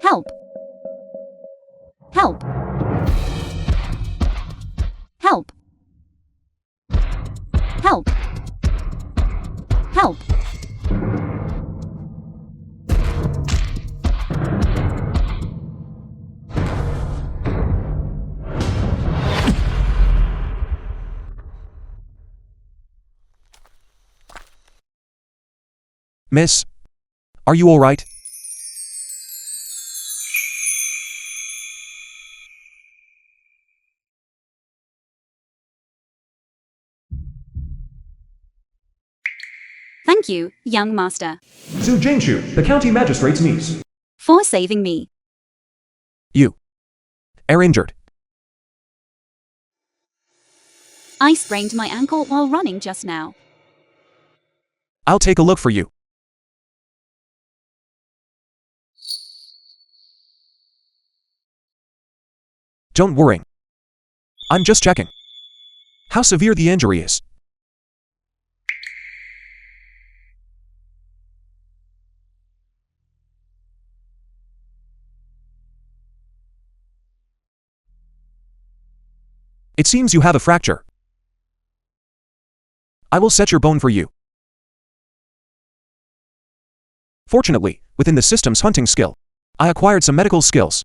Help! Help! Help! Help! Help! Miss, are you all right? Thank you, young master, Su Jingshu, the county magistrate's niece. for saving me. You are injured. I sprained my ankle while running just now. I'll take a look for you. Don't worry. I'm just checking how severe the injury is. It seems you have a fracture. I will set your bone for you. Fortunately, within the system's hunting skill, I acquired some medical skills.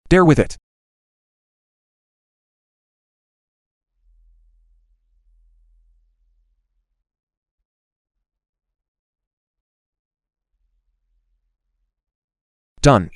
Dare with it. Done.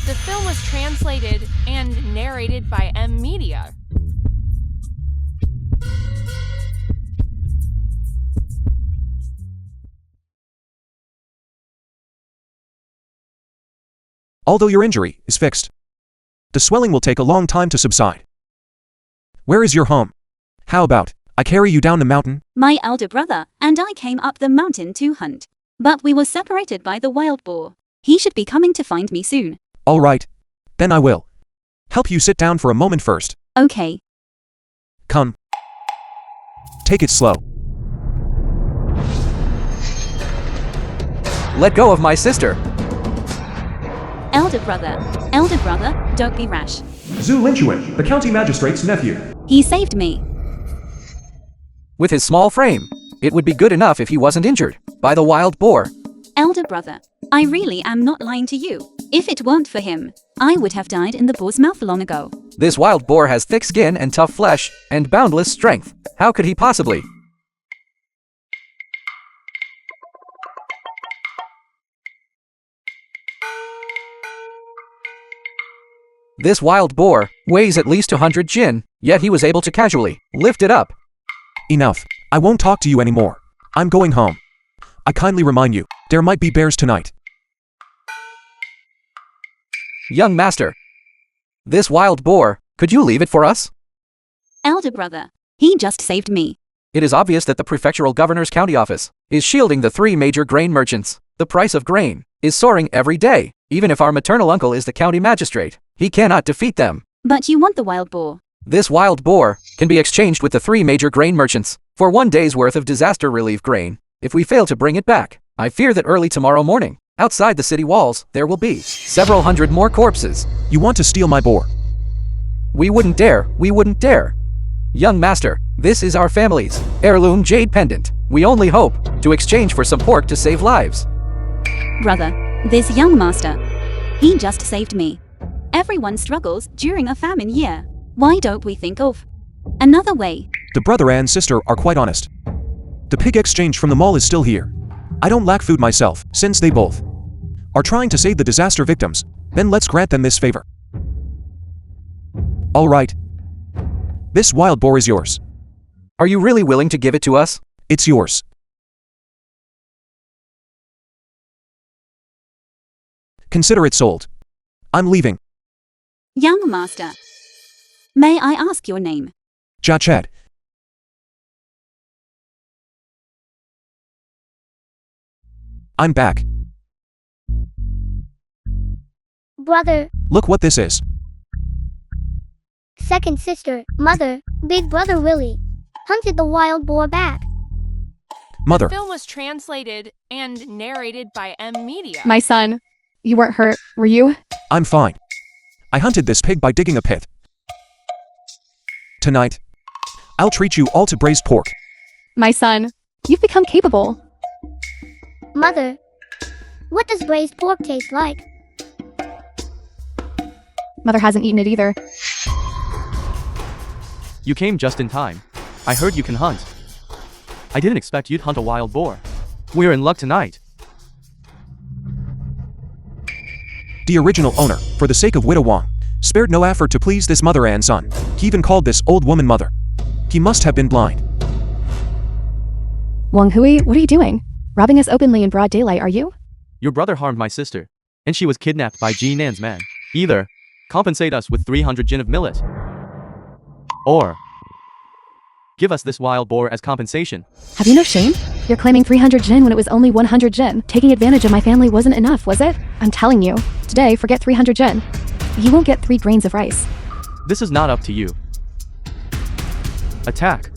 The film was translated and narrated by M Media. Although your injury is fixed, the swelling will take a long time to subside. Where is your home? How about I carry you down the mountain? My elder brother and I came up the mountain to hunt, but we were separated by the wild boar. He should be coming to find me soon. All right. Then I will help you sit down for a moment first. Okay. Come. Take it slow. Let go of my sister. Elder brother, don't be rash. Zhu Linchuan, the county magistrate's nephew. He saved me. With his small frame, it would be good enough if he wasn't injured by the wild boar. Elder brother, I really am not lying to you. If it weren't for him, I would have died in the boar's mouth long ago. This wild boar has thick skin and tough flesh, and boundless strength. How could he possibly? This wild boar weighs at least 200 jin, yet he was able to casually lift it up. Enough. I won't talk to you anymore. I'm going home. I kindly remind you, there might be bears tonight. Young master, this wild boar, could you leave it for us? Elder brother, he just saved me. It is obvious that the prefectural governor's county office is shielding the three major grain merchants. The price of grain is soaring every day. Even if our maternal uncle is the county magistrate, he cannot defeat them. But you want the wild boar. This wild boar can be exchanged with the three major grain merchants for 1 day's worth of disaster relief grain. If we fail to bring it back, I fear that early tomorrow morning, outside the city walls, there will be several hundred more corpses. You want to steal my boar? We wouldn't dare. Young master, this is our family's heirloom jade pendant. We only hope to exchange for some pork to save lives. Brother, this young master, he just saved me. Everyone struggles during a famine year. Why don't we think of another way? The brother and sister are quite honest. The pig exchange from the mall is still here. I don't lack food myself, since they both are trying to save the disaster victims. Then let's grant them this favor. All right. This wild boar is yours. Are you really willing to give it to us? It's yours. Consider it sold. I'm leaving. Young master, may I ask your name? Jached. I'm back. Brother, Look what this is. second sister, mother, big brother Willie, hunted the wild boar back. Mother, The film was translated and narrated by M Media. My son, you weren't hurt, were you? I'm fine. I hunted this pig by digging a pit. Tonight, I'll treat you all to braised pork. My son, you've become capable. Mother, what does braised pork taste like? Mother hasn't eaten it either. You came just in time. I heard you can hunt. I didn't expect you'd hunt a wild boar. We're in luck tonight. The original owner, for the sake of Widow Wong, spared no effort to please this mother and son. He even called this old woman mother. He must have been blind. Wang Hui, what are you doing? Robbing us openly in broad daylight, are you? Your brother harmed my sister, and she was kidnapped by Ji Nan's man. Either compensate us with 300 jin of millet, or give us this wild boar as compensation. Have you no shame? You're claiming 300 jin when it was only 100 jin. Taking advantage of my family wasn't enough, was it? I'm telling you, today forget 300 jin. You won't get 3 grains of rice. This is not up to you. Attack.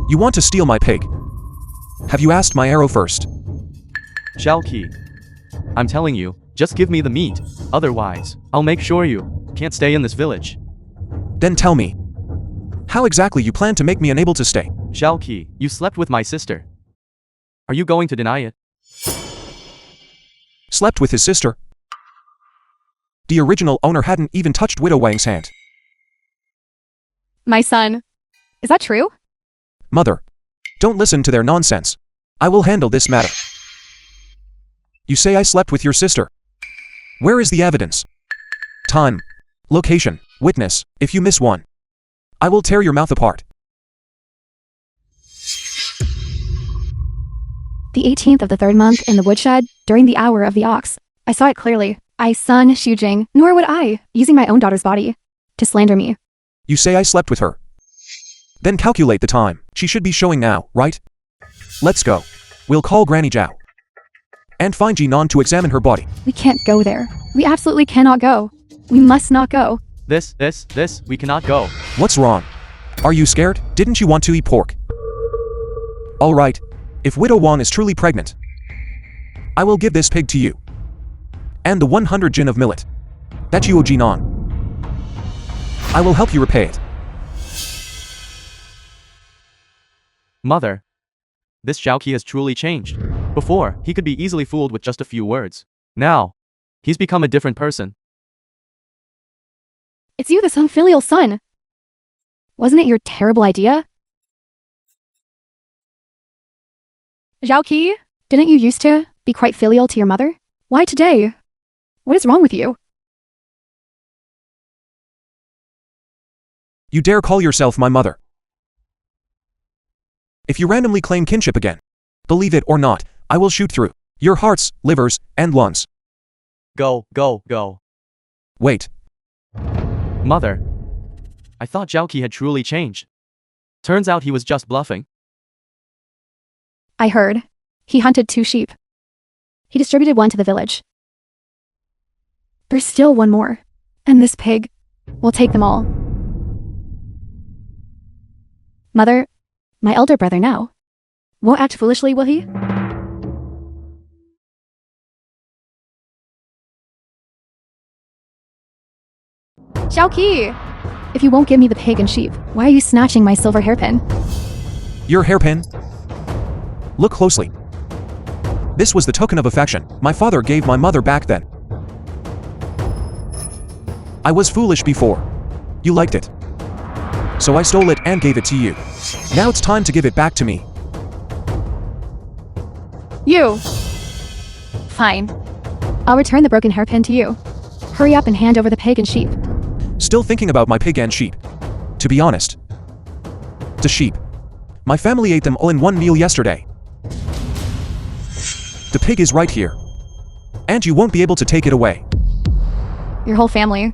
You want to steal my pig? Have you asked my arrow first? Shao Qi. I'm telling you, just give me the meat. Otherwise, I'll make sure you can't stay in this village. Then tell me, how exactly you plan to make me unable to stay? Shao Qi, you slept with my sister. Are you going to deny it? Slept with his sister? The original owner hadn't even touched Widow Wang's hand. My son, is that true? Mother, don't listen to their nonsense. I will handle this matter. You say I slept with your sister. Where is the evidence? Time, location, witness. If you miss one, I will tear your mouth apart. The 18th of the 3rd month in the woodshed, during the hour of the ox. I saw it clearly. I son Xu Jing, nor would I, using my own daughter's body, to slander me. You say I slept with her. Then calculate the time. She should be showing now, right? Let's go. We'll call Granny Zhao. And find Jinan to examine her body. We can't go there. We absolutely cannot go. We must not go. This, we cannot go. What's wrong? Are you scared? Didn't you want to eat pork? Alright. If Widow Wang is truly pregnant, I will give this pig to you. And the 100 jin of millet that you owe Jinan. I will help you repay it. Mother, this Shao Qi has truly changed. Before, he could be easily fooled with just a few words. Now, he's become a different person. It's you, this unfilial son. Wasn't it your terrible idea? Zhao Qi, didn't you used to be quite filial to your mother? Why today? What is wrong with you? You dare call yourself my mother? If you randomly claim kinship again, believe it or not, I will shoot through your hearts, livers, and lungs. Go. Wait. Mother, I thought Zhao Qi had truly changed. Turns out he was just bluffing. I heard. He hunted 2 sheep. He distributed one to the village. There's still one more. And this pig will take them all. Mother, my elder brother now. Won't act foolishly, will he? Zhao Qi! If you won't give me the pig and sheep, why are you snatching my silver hairpin? Your hairpin? Look closely. This was the token of affection my father gave my mother back then. I was foolish before. You liked it. So I stole it and gave it to you. Now it's time to give it back to me. You! Fine. I'll return the broken hairpin to you. Hurry up and hand over the pig and sheep. Still thinking about my pig and sheep. To be honest. The sheep. My family ate them all in one meal yesterday. The pig is right here. And you won't be able to take it away. Your whole family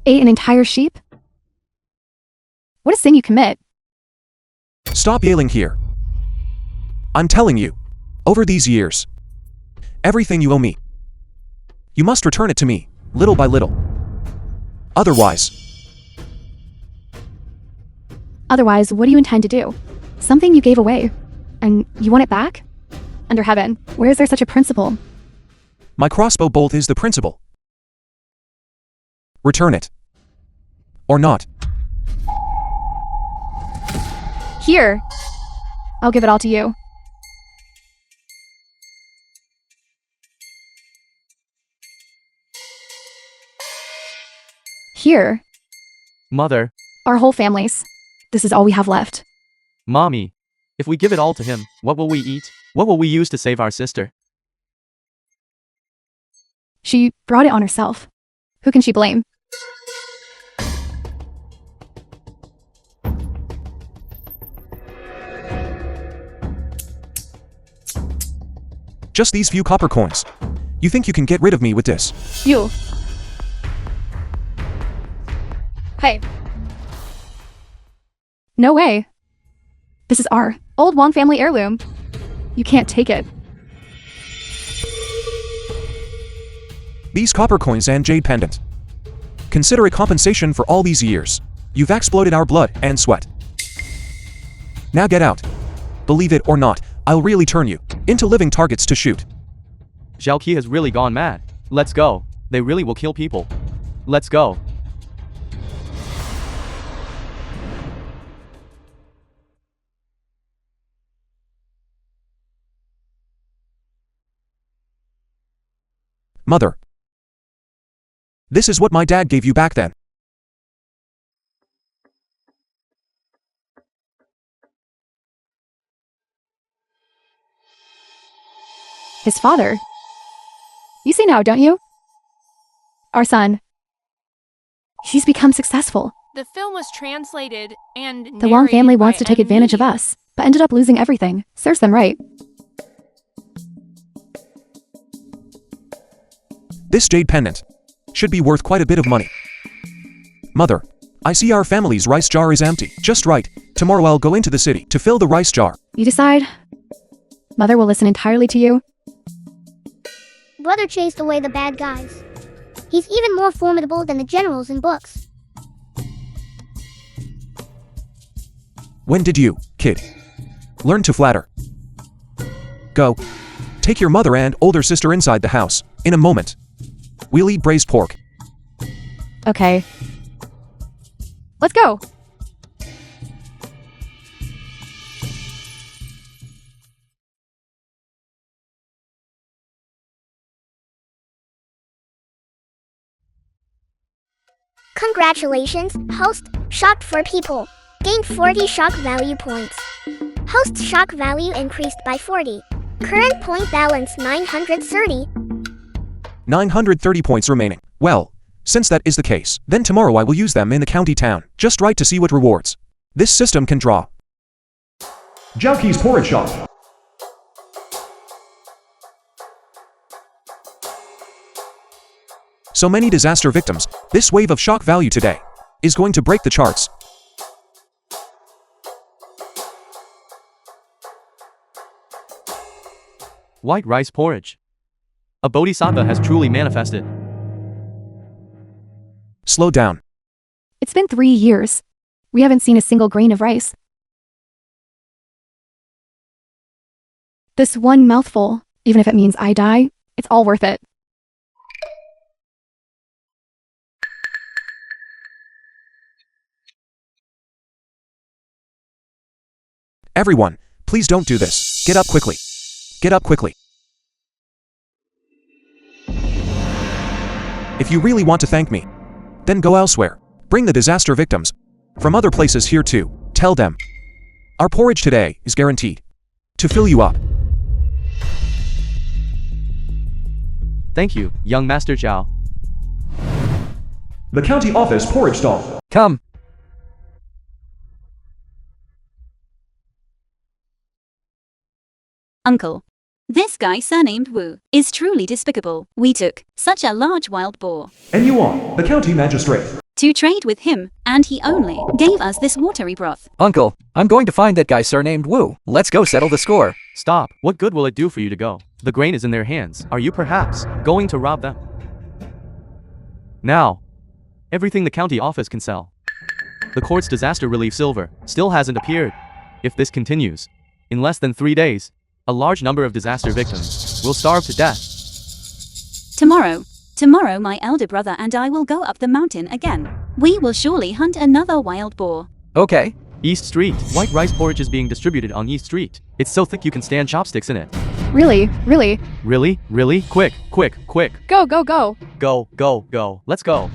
ate an entire sheep? What a sin you commit. Stop yelling here. I'm telling you, over these years, everything you owe me, you must return it to me, little by little. Otherwise, What do you intend to do? Something you gave away. And you want it back? Under heaven, where is there such a principle? my crossbow bolt is the principle. Return it. Or not. Here. I'll give it all to you. Here. Mother, Our whole families. This is all we have left. Mommy, if we give it all to him, what will we eat? What will we use to save our sister? She brought it on herself. Who can she blame? Just these few copper coins. You think you can get rid of me with this? You. Hey. No way. This is our old Wong family heirloom. You can't take it. These copper coins and jade pendant. Consider it compensation for all these years. You've exploited our blood and sweat. Now get out. Believe it or not, I'll really turn you into living targets to shoot. Zhao Qi has really gone mad. Let's go. They really will kill people. Let's go. Mother. This is what my dad gave you back then. His father. You see now, don't you? Our son. He's become successful. The film was translated and The Wong narrated family by wants to take advantage of ME. us, but ended up losing everything. Serves them right. This jade pendant should be worth quite a bit of money. Mother, I see our family's rice jar is empty. Just right. Tomorrow I'll go into the city to fill the rice jar. You decide. Mother will listen entirely to you. Brother chased away the bad guys. He's even more formidable than the generals in books. When did you, kid, learn to flatter? Go. Take your mother and older sister inside the house. In a moment. We'll eat braised pork. Okay. Let's go. Congratulations, host. Shocked for people. Gained 40 shock value points. Host shock value increased by 40. Current point balance 930. 930 points remaining. Well, since that is the case, then tomorrow I will use them in the county town. Just right to see what rewards this system can draw. Zhao porridge shop. So many disaster victims. This wave of shock value today is going to break the charts. White rice porridge. A bodhisattva has truly manifested. Slow down. It's been 3 years. We haven't seen a single grain of rice. This one mouthful, even if it means I die, it's all worth it. Everyone, please don't do this. Get up quickly. Get up quickly. If you really want to thank me, then go elsewhere. Bring the disaster victims from other places here too. Tell them our porridge today is guaranteed to fill you up. Thank you, young Master Zhao. The county office porridge stall. Come. Uncle. This guy surnamed Wu is truly despicable. We took such a large wild boar And you are the county magistrate. to trade with him, and he only gave us this watery broth. Uncle, I'm going to find that guy surnamed Wu. Let's go settle the score. Stop. What good will it do for you to go? The grain is in their hands. Are you perhaps going to rob them? Now, everything the county office can sell. The court's disaster relief silver still hasn't appeared. If this continues, in less than 3 days, a large number of disaster victims will starve to death. Tomorrow my elder brother and I will go up the mountain again. We will surely hunt another wild boar. Okay. East Street. White rice porridge is being distributed on East Street. It's so thick you can stand chopsticks in it. Really? Really? Quick. Go. Go. Let's go.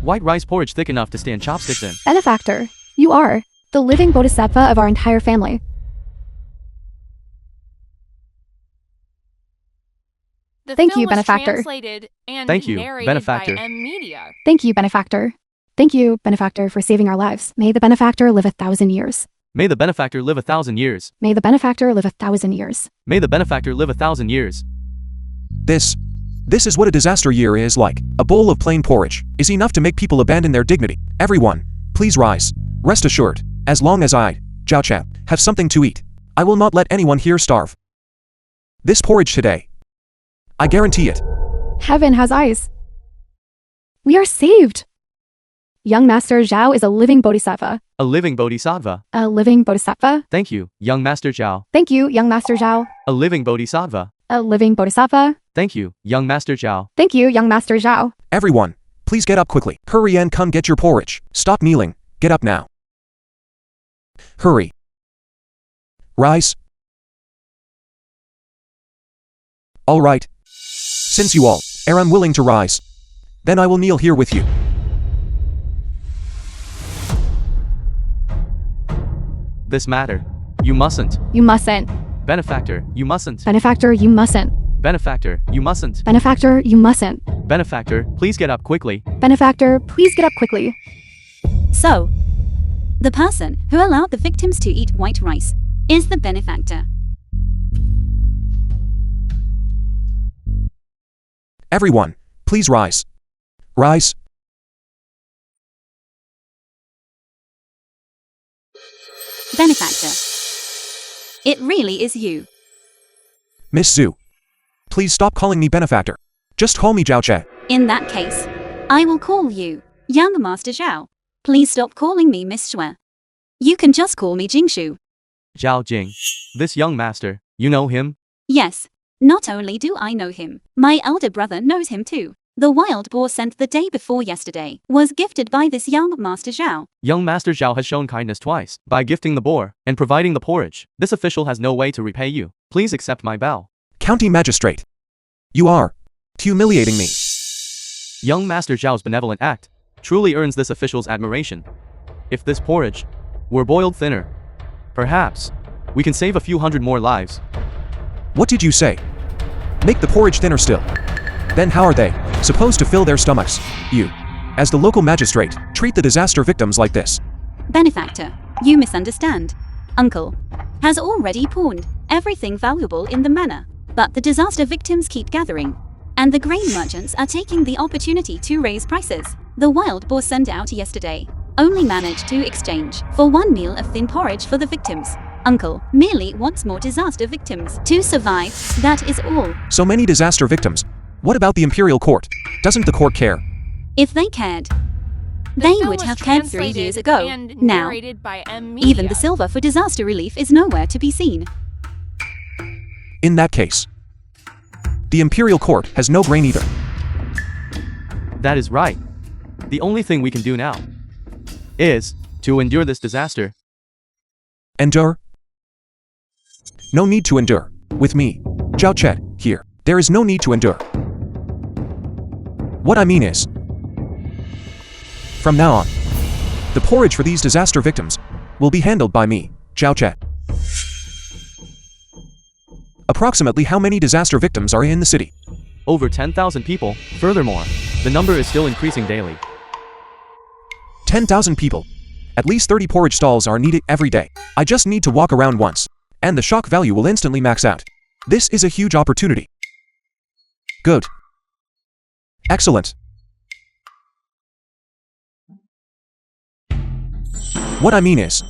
White rice porridge thick enough to stand chopsticks in. Benefactor, you are the living bodhisattva of our entire family. The Thank film you, was benefactor. translated and Thank you, narrated benefactor. by M Media. Thank you, benefactor. Thank you, benefactor, for saving our lives. May the benefactor live 1,000 years. May the benefactor live 1,000 years. May the benefactor live 1,000 years. May the benefactor live 1,000 years. This is what a disaster year is like. A bowl of plain porridge is enough to make people abandon their dignity. Everyone, please rise. Rest assured, as long as I, Zhao Chap, have something to eat, I will not let anyone here starve. This porridge today, I guarantee it. Heaven has eyes. We are saved. Young Master Zhao is a living bodhisattva. A living bodhisattva. A living bodhisattva. Thank you, young Master Zhao. Thank you, young Master Zhao. A living bodhisattva. A living bodhisattva. Thank you, young Master Zhao. Thank you, young Master Zhao. Everyone, please get up quickly. Hurry and come get your porridge. Stop kneeling. Get up now. Hurry. Rise. All right. Since you all are unwilling to rise, then I will kneel here with you. This matter. You mustn't. You mustn't. Benefactor, you mustn't. Benefactor, you mustn't. Benefactor, you mustn't. Benefactor, you mustn't. Benefactor, please get up quickly. Benefactor, please get up quickly. So, the person who allowed the victims to eat white rice is the benefactor. Everyone, please rise. Rise. Benefactor. It really is you. Miss Zhu, please stop calling me benefactor. Just call me Zhao Che. In that case, I will call you Young Master Zhao. Please stop calling me Miss Xue. You can just call me Jingshu. Zhao Jing. This young master, you know him? Yes, not only do I know him, my elder brother knows him too. The wild boar sent the day before yesterday was gifted by this young Master Zhao. Young Master Zhao has shown kindness twice, by gifting the boar, and providing the porridge. This official has no way to repay you. Please accept my bow. County Magistrate. You are humiliating me. Young Master Zhao's benevolent act truly earns this official's admiration. If this porridge were boiled thinner, perhaps we can save a few hundred more lives. What did you say? Make the porridge thinner still. Then how are they supposed to fill their stomachs? You, as the local magistrate, treat the disaster victims like this. Benefactor, you misunderstand. Uncle has already pawned everything valuable in the manor, but the disaster victims keep gathering, and the grain merchants are taking the opportunity to raise prices. The wild boar sent out yesterday only managed to exchange for 1 meal of thin porridge for the victims. Uncle merely wants more disaster victims to survive, that is all. So many disaster victims. What about the imperial court? Doesn't the court care? If they cared, The they film would was have cared 3 years translated ago. and Now, narrated by M Media. even the silver for disaster relief is nowhere to be seen. In that case, the imperial court has no grain either. That is right. The only thing we can do now is to endure this disaster. Endure? No need to endure. With me, Zhao Chet, here, there is no need to endure. What I mean is, from now on, the porridge for these disaster victims will be handled by me, Zhao Chet. Approximately how many disaster victims are in the city? Over 10,000 people. Furthermore, the number is still increasing daily. 10,000 people. At least 30 porridge stalls are needed every day. I just need to walk around once, and the shock value will instantly max out. This is a huge opportunity. Good. Excellent. What I mean is,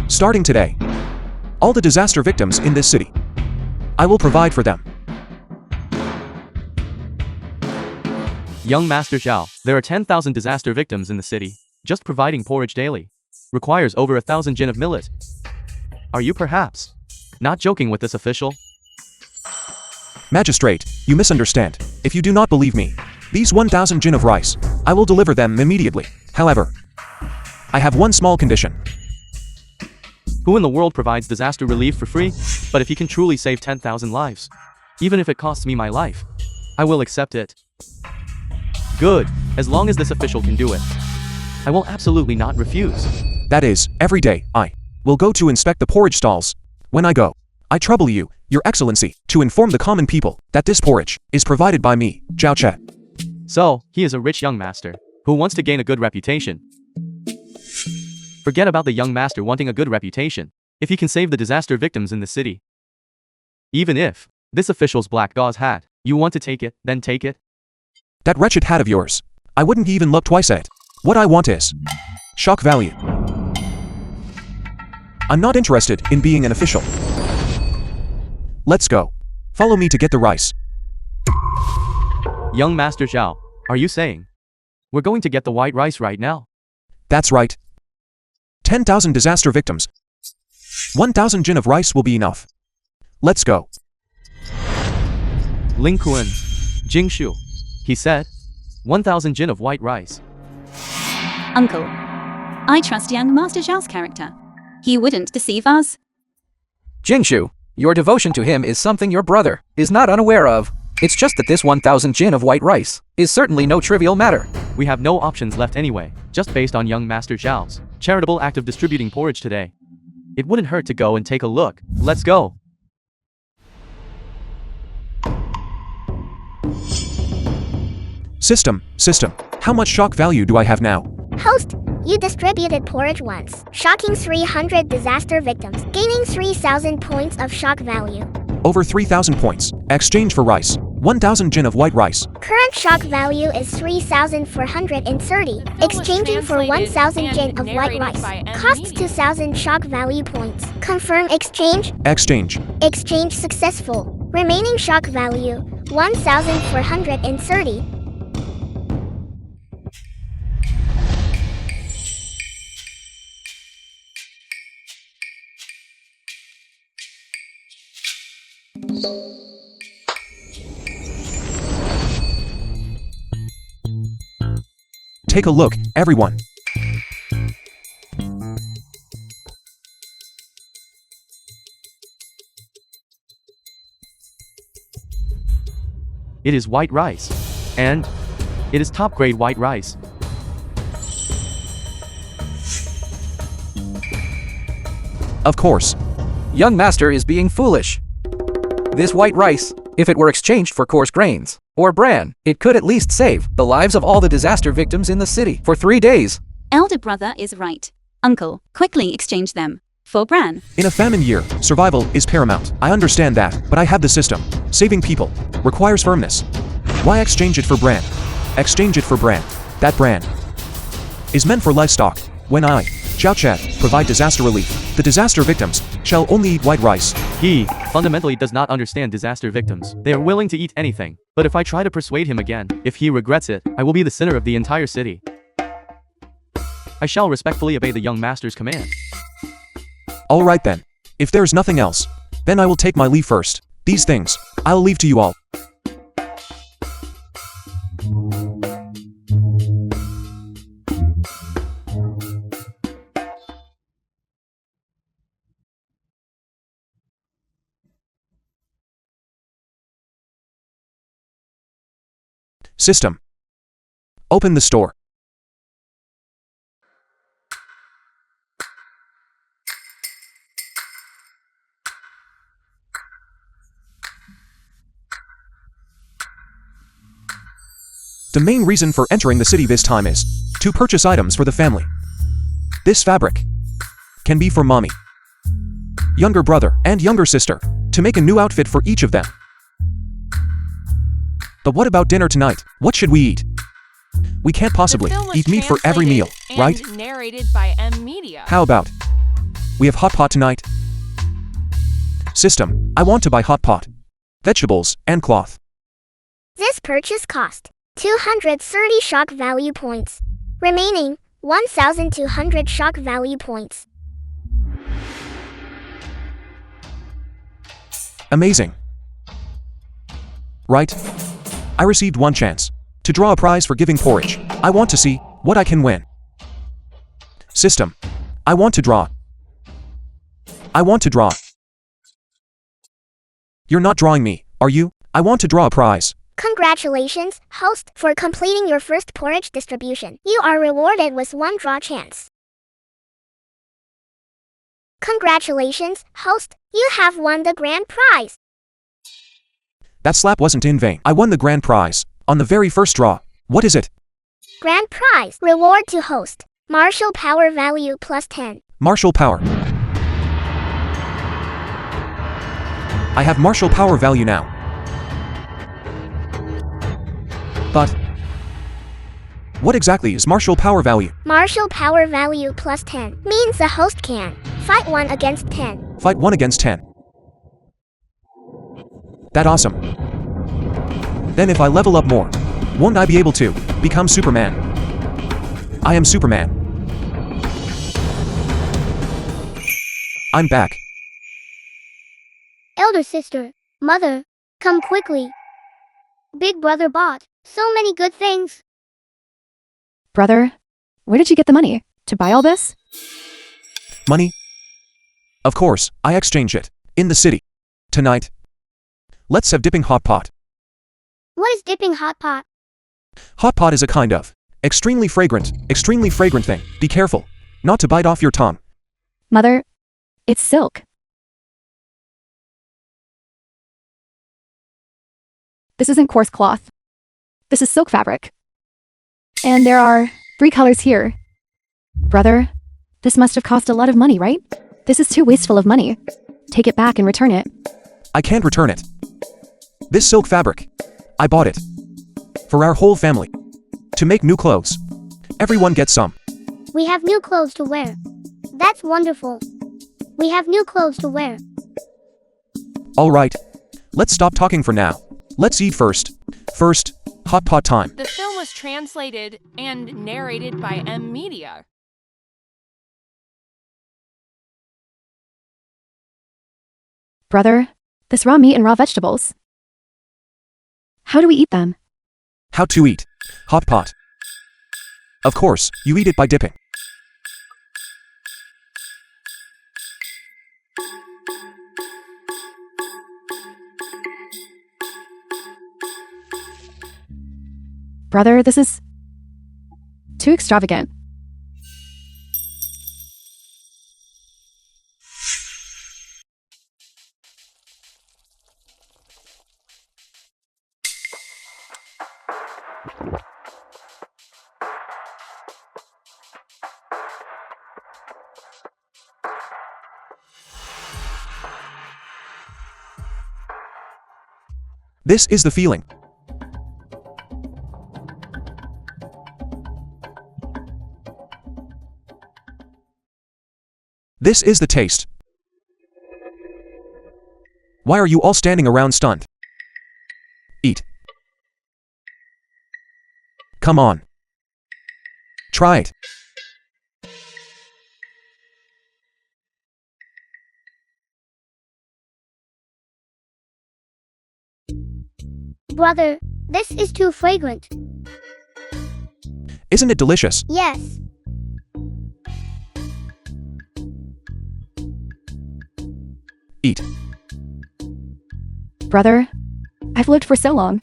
starting today, all the disaster victims in this city, I will provide for them. Young Master Zhao, there are 10,000 disaster victims in the city. Just providing porridge daily requires over 1,000 jin of millet. Are you perhaps not joking with this official? Magistrate, you misunderstand. If you do not believe me, these 1,000 jin of rice, I will deliver them immediately. However, I have one small condition. Who in the world provides disaster relief for free? But if he can truly save 10,000 lives, even if it costs me my life, I will accept it. Good, as long as this official can do it. I will absolutely not refuse. That is, every day, I will go to inspect the porridge stalls. When I go, I trouble you, Your Excellency, to inform the common people that this porridge is provided by me, Zhao Che. So, he is a rich young master who wants to gain a good reputation. Forget about the young master wanting a good reputation if he can save the disaster victims in the city. Even if this official's black gauze hat, you want to take it, then take it. That wretched hat of yours, I wouldn't even look twice at it. What I want is shock value. I'm not interested in being an official. Let's go. Follow me to get the rice. Young Master Zhao, are you saying we're going to get the white rice right now? That's right. 10,000 disaster victims. 1,000 jin of rice will be enough. Let's go. Ling Kuan, Jingshu, he said, 1,000 jin of white rice. Uncle, I trust young Master Zhao's character. He wouldn't deceive us. Jingshu, your devotion to him is something your brother is not unaware of. It's just that this 1,000 jin of white rice is certainly no trivial matter. We have no options left anyway, just based on young Master Zhao's charitable act of distributing porridge today. It wouldn't hurt to go and take a look. Let's go. System, how much shock value do I have now? Host, you distributed porridge once, shocking 300 disaster victims, gaining 3,000 points of shock value. Over 3,000 points. Exchange for rice. 1,000 jin of white rice. Current shock value is 3,430. Exchanging for 1,000 jin of white rice. Costs 2,000 shock value points. Confirm exchange. Exchange. Exchange successful. Remaining shock value 1,430. Take a look, everyone. It is white rice. And it is top-grade white rice. Of course. Young Master is being foolish. This white rice, if it were exchanged for coarse grains or bran, it could at least save the lives of all the disaster victims in the city for 3 days. Elder brother is right. Uncle, quickly exchange them for bran. In a famine year, survival is paramount. I understand that, but I have the system. Saving people requires firmness. Why exchange it for bran? Exchange it for bran. That bran is meant for livestock. When I, Zhao Che, provide disaster relief, the disaster victims shall only eat white rice. He fundamentally does not understand disaster victims. They are willing to eat anything. But if I try to persuade him again, if he regrets it, I will be the sinner of the entire city. I shall respectfully obey the young master's command. All right then. If there's nothing else, then I will take my leave first. These things, I'll leave to you all. System. Open the store. The main reason for entering the city this time is to purchase items for the family. This fabric can be for mommy, younger brother, and younger sister, to make a new outfit for each of them. But what about dinner tonight? What should we eat? We can't possibly The film was eat meat for every meal, translated right? and narrated by M Media. How about we have hot pot tonight? System, I want to buy hot pot, vegetables, and cloth. This purchase cost 230 shock value points. Remaining 1,200 shock value points. Amazing. Right? I received one chance to draw a prize for giving porridge. I want to see what I can win. System, I want to draw. I want to draw. You're not drawing me, are you? I want to draw a prize. Congratulations, host, for completing your first porridge distribution. You are rewarded with one draw chance. Congratulations, host, you have won the grand prize. That slap wasn't in vain. I won the grand prize on the very first draw. What is it? Grand prize. Reward to host. Martial power value plus 10. Martial power. I have martial power value now. But what exactly is martial power value? Martial power value plus 10 means the host can fight 1 against 10. Fight 1 against 10. That awesome. Then if I level up more, won't I be able to become Superman? I am Superman. I'm back. Elder sister, mother, come quickly. Big brother bought so many good things. Brother, where did you get the money to buy all this? Money? Of course, I exchange it in the city. Tonight. Let's have dipping hot pot. What is dipping hot pot? Hot pot is a kind of extremely fragrant thing. Be careful not to bite off your tongue. Mother, it's silk. This isn't coarse cloth. This is silk fabric. And there are 3 colors here. Brother, this must have cost a lot of money, right? This is too wasteful of money. Take it back and return it. I can't return it. This silk fabric, I bought it for our whole family to make new clothes. Everyone gets some. We have new clothes to wear. That's wonderful. We have new clothes to wear. All right. Let's stop talking for now. Let's eat first. First, hot pot time. The film was translated and narrated by M Media. Brother, this raw meat and raw vegetables. How do we eat them? How to eat hot pot. Of course, you eat it by dipping. Brother, this is too extravagant. This is the feeling. This is the taste. Why are you all standing around stunned? Eat. Come on. Try it. Brother, this is too fragrant. Isn't it delicious? Yes. Eat. Brother, I've lived for so long,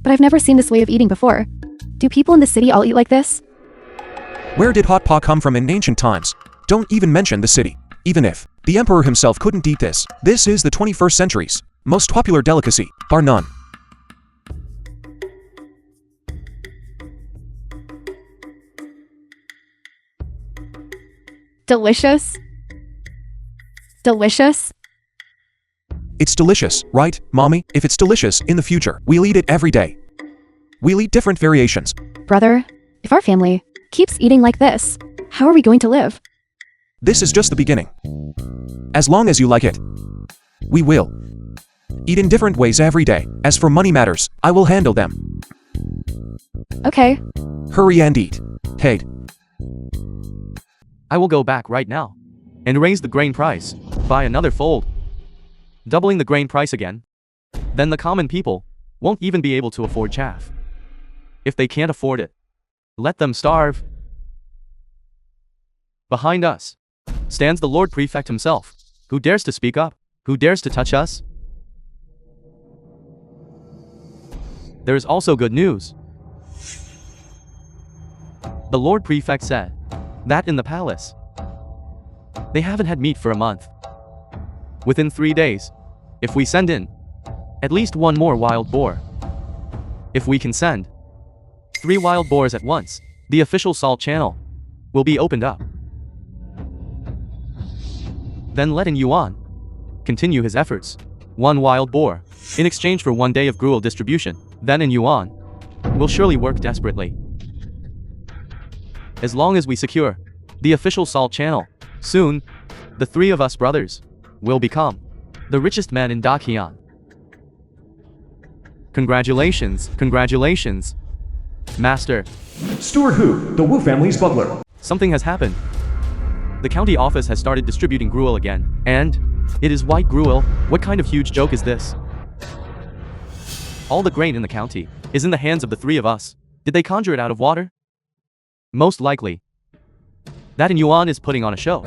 but I've never seen this way of eating before. Do people in the city all eat like this? Where did hot pot come from in ancient times? Don't even mention the city. Even if the emperor himself couldn't eat this. This is the 21st century's most popular delicacy, bar none. Delicious? Delicious? It's delicious, right, Mommy? If it's delicious in the future, we'll eat it every day. We'll eat different variations Brother, if our family keeps eating like this, how are we going to live? This is just the beginning. As long as you like it, we will eat in different ways every day. As for money matters, I will handle them. Okay. Hurry and eat. Hey, I will go back right now and raise the grain price by another fold, doubling the grain price again. Then the common people won't even be able to afford chaff. If they can't afford it, let them starve. Behind us stands the Lord Prefect himself. Who dares to speak up? Who dares to touch us? There is also good news. The Lord Prefect said that in the palace, they haven't had meat for a month. Within 3 days, if we send in at least one more wild boar, if we can send 3 wild boars at once, the official salt channel will be opened up. Then let in Yuan continue his efforts. 1 wild boar in exchange for 1 day of gruel distribution. Then in Yuan will surely work desperately. As long as we secure the official salt channel, soon the 3 of us brothers will become the richest men in Dakian. Congratulations, congratulations, Master. Steward Hu, the Wu family's butler. Something has happened. The county office has started distributing gruel again, and it is white gruel. What kind of huge joke is this? All the grain in the county is in the hands of the 3 of us. Did they conjure it out of water? Most likely. That in Yuan is putting on a show,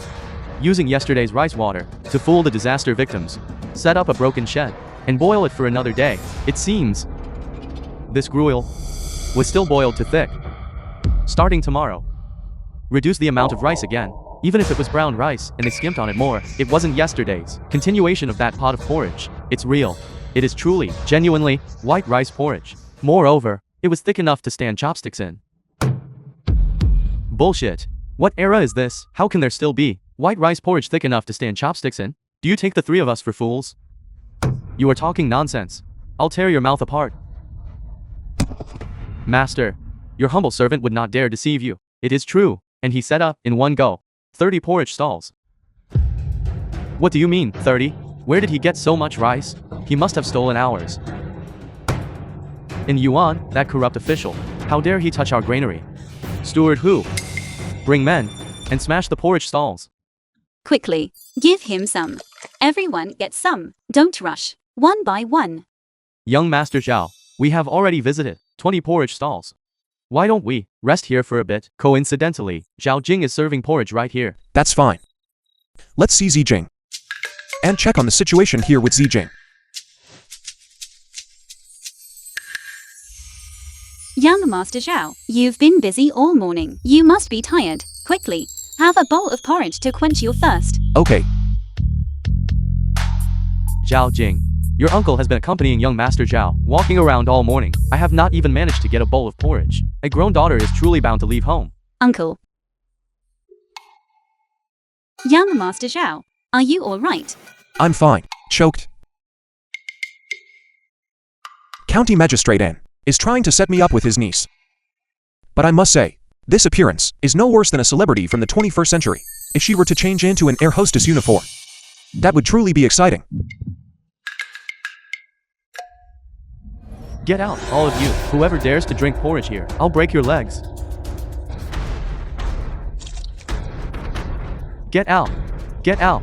using yesterday's rice water to fool the disaster victims, set up a broken shed, and boil it for another day. It seems this gruel was still boiled to thick. Starting tomorrow, reduce the amount of rice again. Even if it was brown rice and they skimped on it more, it wasn't yesterday's continuation of that pot of porridge. It's real. It is truly, genuinely, white rice porridge. Moreover, it was thick enough to stand chopsticks in. Bullshit. What era is this? How can there still be white rice porridge thick enough to stand chopsticks in? Do you take the 3 of us for fools? You are talking nonsense. I'll tear your mouth apart. Master, your humble servant would not dare deceive you. It is true, and he set up, in one go, 30 porridge stalls. What do you mean, 30? Where did he get so much rice? He must have stolen ours. In Yuan, that corrupt official, how dare he touch our granary? Steward Hu, bring men, and smash the porridge stalls. Quickly, give him some. Everyone gets some. Don't rush. 1 by 1. Young Master Zhao, we have already visited 20 porridge stalls. Why don't we rest here for a bit? Coincidentally, Zhao Jing is serving porridge right here. that's fine. Let's see Zijing and check on the situation here with Zijing. Young Master Zhao, you've been busy all morning. You must be tired. Quickly, have a bowl of porridge to quench your thirst. Okay, Zhao Jing, your uncle has been accompanying young Master Zhao, walking around all morning. I have not even managed to get a bowl of porridge. A grown daughter is truly bound to leave home. Uncle. Young Master Zhao, are you all right? I'm fine. Choked. County Magistrate N is trying to set me up with his niece. But I must say, this appearance is no worse than a celebrity from the 21st century. If she were to change into an air hostess uniform, that would truly be exciting. Get out, all of you. Whoever dares to drink porridge here, I'll break your legs. Get out. Get out.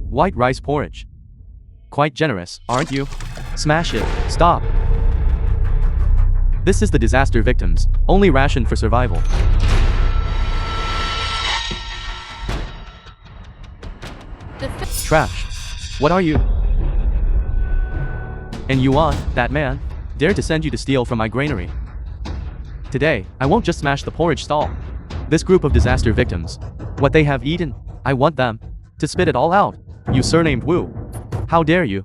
White rice porridge. Quite generous, aren't you? Smash it. Stop. This is the disaster victims' only ration for survival. Trash. What are you? And Yuan, that man, dared to send you to steal from my granary. Today, I won't just smash the porridge stall. This group of disaster victims, what they have eaten, I want them to spit it all out. You surnamed Wu. How dare you?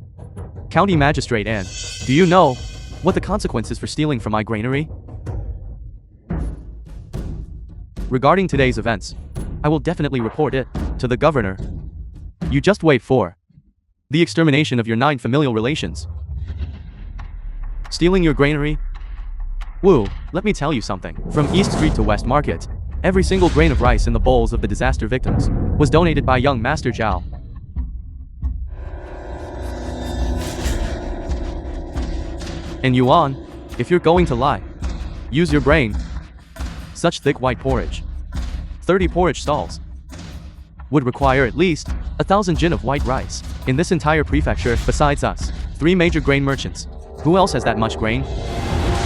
County Magistrate An, do you know what the consequences for stealing from my granary? Regarding today's events, I will definitely report it to the governor. You just wait for the extermination of your 9 familial relations. Stealing your granary? Woo, let me tell you something. From East Street to West Market, every single grain of rice in the bowls of the disaster victims was donated by young Master Zhao. And Yuan, if you're going to lie, use your brain. Such thick white porridge, 30 porridge stalls, would require at least 1,000 jin of white rice. In this entire prefecture, besides us, 3 major grain merchants. Who else has that much grain?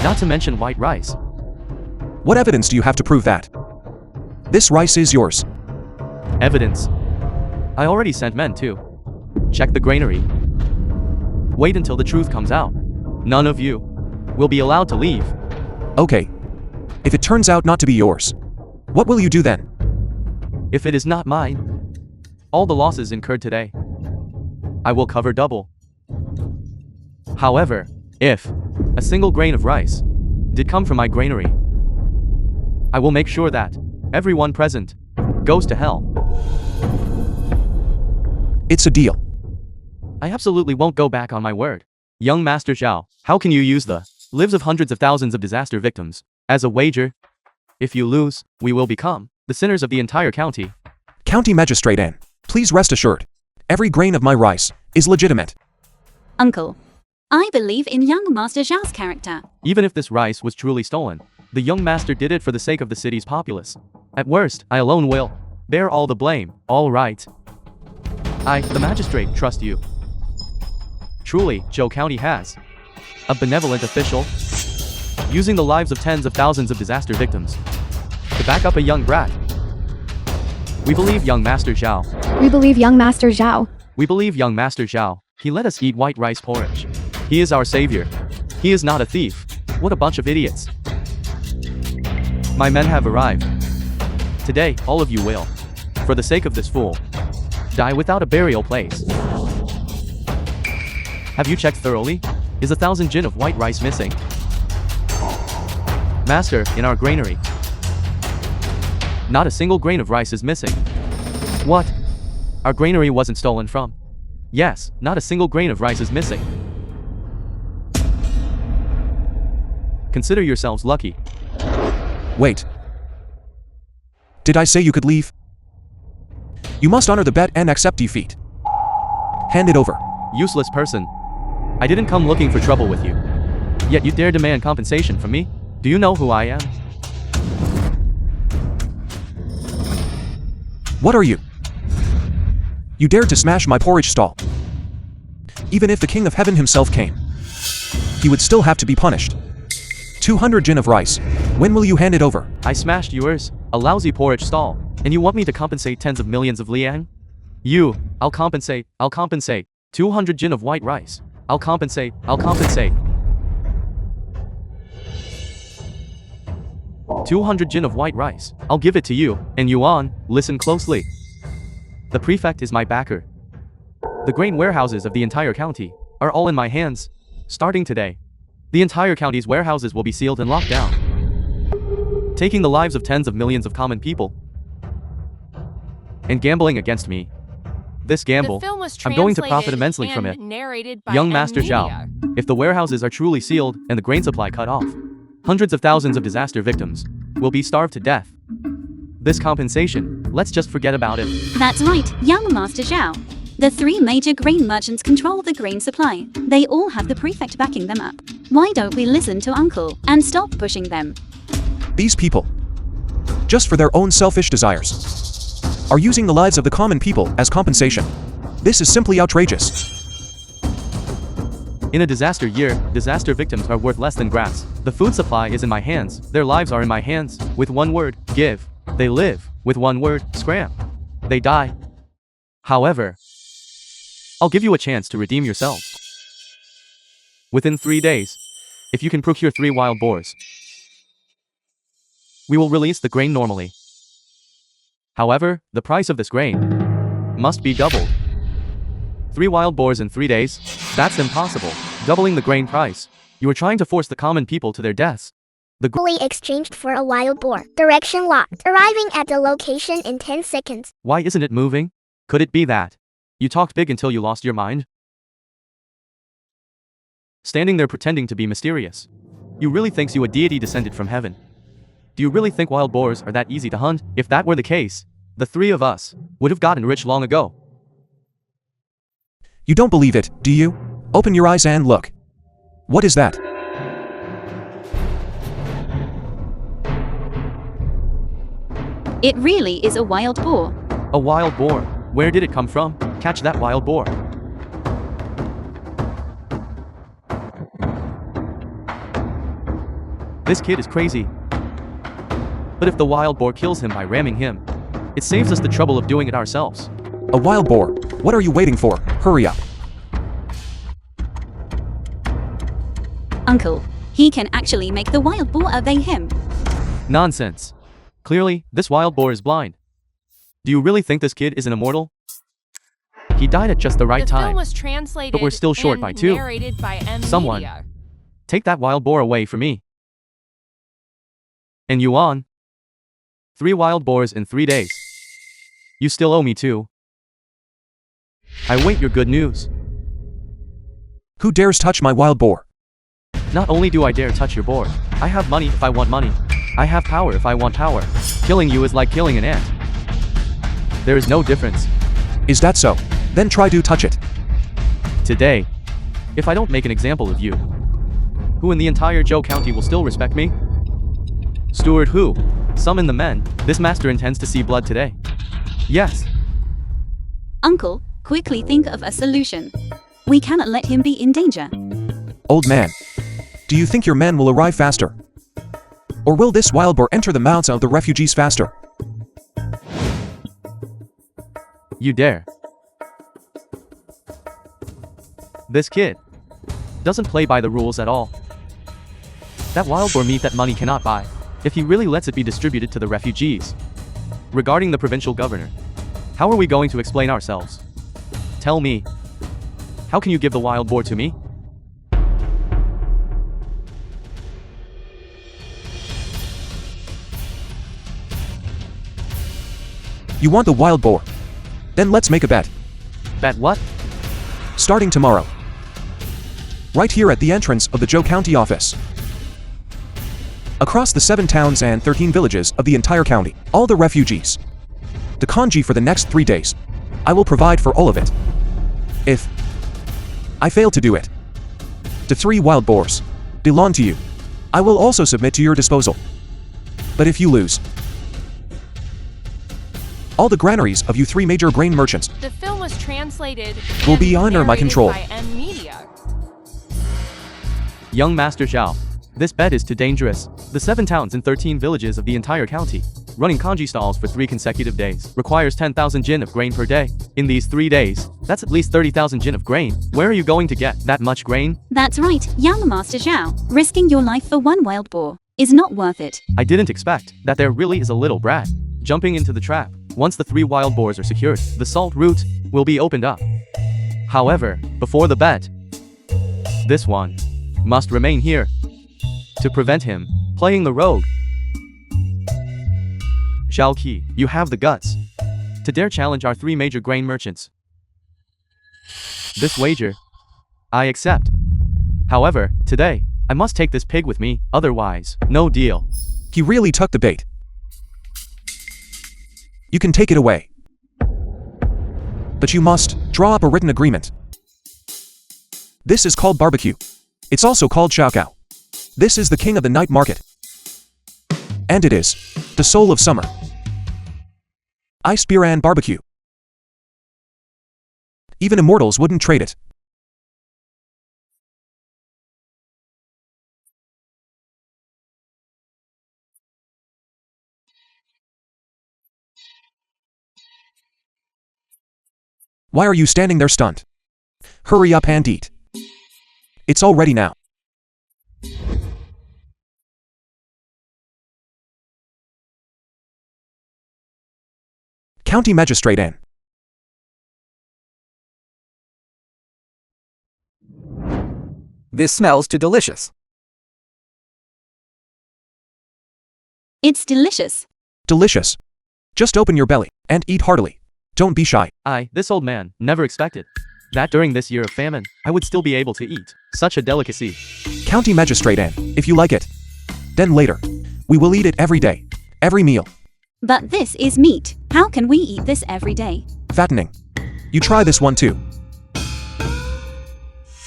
Not to mention white rice. What evidence do you have to prove that? This rice is yours. Evidence. I already sent men to check the granary. Wait until the truth comes out. None of you will be allowed to leave. Okay. If it turns out not to be yours, what will you do then? If it is not mine, all the losses incurred today, I will cover double. However, if a single grain of rice did come from my granary, I will make sure that everyone present goes to hell. It's a deal. I absolutely won't go back on my word. Young Master Zhao, how can you use the lives of hundreds of thousands of disaster victims as a wager? If you lose, we will become the sinners of the entire county. County Magistrate Anne, please rest assured. Every grain of my rice is legitimate. Uncle, I believe in young Master Zhao's character. Even if this rice was truly stolen, the young master did it for the sake of the city's populace. At worst, I alone will bear all the blame. All right. I, the magistrate, trust you. Truly, Zhou County has a benevolent official using the lives of tens of thousands of disaster victims to back up a young brat. We believe young Master Zhao. We believe young Master Zhao. We believe young Master Zhao. He let us eat white rice porridge. He is our savior. He is not a thief. What a bunch of idiots. My men have arrived. Today, all of you will, for the sake of this fool, die without a burial place. Have you checked thoroughly? Is 1,000 jin of white rice missing? Master, in our granary, not a single grain of rice is missing. What? Our granary wasn't stolen from? Yes, not a single grain of rice is missing. Consider yourselves lucky. Wait. Did I say you could leave? You must honor the bet and accept defeat. Hand it over. Useless person. I didn't come looking for trouble with you. Yet you dare demand compensation from me? Do you know who I am? What are you? You dared to smash my porridge stall. Even if the King of Heaven himself came, he would still have to be punished. 200 jin of rice. When will you hand it over? I smashed yours, a lousy porridge stall, and you want me to compensate tens of millions of liang? I'll compensate. 200 jin of white rice. I'll compensate. 200 jin of white rice. I'll give it to you. And Yuan, listen closely. The prefect is my backer. The grain warehouses of the entire county are all in my hands. Starting today, the entire county's warehouses will be sealed and locked down, taking the lives of tens of millions of common people and gambling against me. This gamble, The film was I'm going to profit translated immensely from it. and narrated by Young Master media. Zhao, if the warehouses are truly sealed and the grain supply cut off, hundreds of thousands of disaster victims will be starved to death. This compensation, let's just forget about it. That's right, young Master Zhao. The 3 major grain merchants control the grain supply. They all have the prefect backing them up. Why don't we listen to Uncle and stop pushing them? These people, just for their own selfish desires, are using the lives of the common people as compensation. This is simply outrageous. In a disaster year, disaster victims are worth less than grass. The food supply is in my hands. Their lives are in my hands. With one word, give. They live. With one word, scram. They die. However, I'll give you a chance to redeem yourselves. Within 3 days, if you can procure 3 wild boars, we will release the grain normally. However, the price of this grain must be doubled. 3 wild boars in 3 days? That's impossible. Doubling the grain price. You are trying to force the common people to their deaths. The Fully exchanged for a wild boar. Direction locked. Arriving at the location in 10 seconds. Why isn't it moving? Could it be that you talked big until you lost your mind? Standing there pretending to be mysterious. You really thinks you a deity descended from heaven? Do you really think wild boars are that easy to hunt? If that were the case, the three of us would have gotten rich long ago. You don't believe it, do you? Open your eyes and look. What is that? It really is a wild boar. A wild boar. Where did it come from? Catch that wild boar. This kid is crazy. But if the wild boar kills him by ramming him, it saves us the trouble of doing it ourselves. A wild boar. What are you waiting for? Hurry up. Uncle, he can actually make the wild boar obey him. Nonsense. Clearly, this wild boar is blind. Do you really think this kid is an immortal? He died at just the right The time. film was translated But we're still short and by 2. narrated by M. Someone. Media. Take that wild boar away from me. And you on? 3 wild boars in 3 days. You still owe me 2. I wait your good news. Who dares touch my wild boar? Not only do I dare touch your boar, I have money if I want money. I have power if I want power. Killing you is like killing an ant. There is no difference. Is that so? Then try to touch it. Today, if I don't make an example of you, who in the entire Joe County will still respect me? Steward who? Summon the men. This master intends to see blood today. Yes. Uncle, quickly think of a solution. We cannot let him be in danger. Old man. Do you think your men will arrive faster? Or will this wild boar enter the mouths of the refugees faster? You dare. This kid doesn't play by the rules at all. That wild boar meat that money cannot buy, if he really lets it be distributed to the refugees. Regarding the provincial governor, how are we going to explain ourselves? Tell me, how can you give the wild boar to me? You want the wild boar? Then let's make a bet. Bet what? Starting tomorrow. Right here at the entrance of the Joe County office. Across the 7 towns and 13 villages of the entire county, all the refugees. The kanji for the next 3 days. I will provide for all of it. If I fail to do it, the 3 wild boars belong to you. I will also submit to your disposal. But if you lose, all the granaries of you 3 major grain merchants The film was translated will and be under my narrated control. by M. Media. Young Master Zhao, this bet is too dangerous. The 7 towns and 13 villages of the entire county, running kanji stalls for 3 consecutive days, requires 10,000 jin of grain per day. In these 3 days, that's at least 30,000 jin of grain. Where are you going to get that much grain? That's right, young Master Zhao. Risking your life for 1 wild boar is not worth it. I didn't expect that there really is a little brat jumping into the trap. Once the 3 wild boars are secured, the salt route will be opened up. However, before the bet, this one must remain here to prevent him playing the rogue. Zhao Qi, you have the guts to dare challenge our 3 major grain merchants. This wager, I accept. However, today, I must take this pig with me, otherwise, no deal. He really took the bait. You can take it away. But you must draw up a written agreement. This is called barbecue. It's also called xiaokao. This is the king of the night market. And it is the soul of summer. Ice beer and barbecue. Even immortals wouldn't trade it. Why are you standing there stunned? Hurry up and eat. It's all ready now. County Magistrate N. This smells too delicious. It's delicious. Delicious. Just open your belly and eat heartily. Don't be shy. This old man, never expected that during this year of famine, I would still be able to eat such a delicacy. County Magistrate Anne, if you like it. Then later, we will eat it every day. Every meal. But this is meat. How can we eat this every day? Fattening. You try this one too.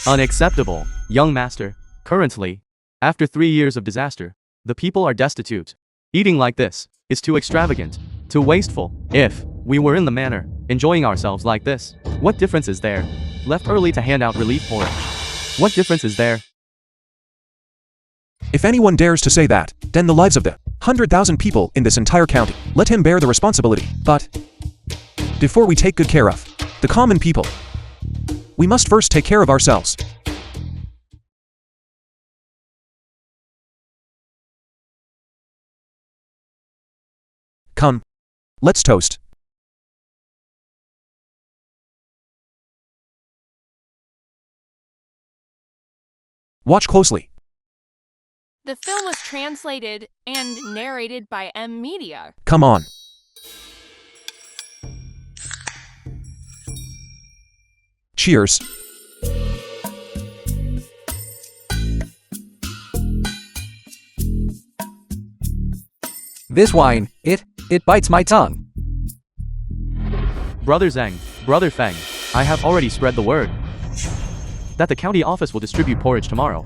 Unacceptable, young master. Currently, after 3 years of disaster, the people are destitute. Eating like this is too extravagant, too wasteful. If we were in the manor, enjoying ourselves like this, what difference is there? Left early to hand out relief porridge. What difference is there? If anyone dares to say that, then the lives of the 100,000 people in this entire county, let him bear the responsibility. But before we take good care of the common people, we must first take care of ourselves. Come, let's toast. Watch closely. The film was translated and narrated by M Media. Come on. Cheers. This wine, it bites my tongue. Brother Zhang, Brother Feng, I have already spread the word that the county office will distribute porridge tomorrow.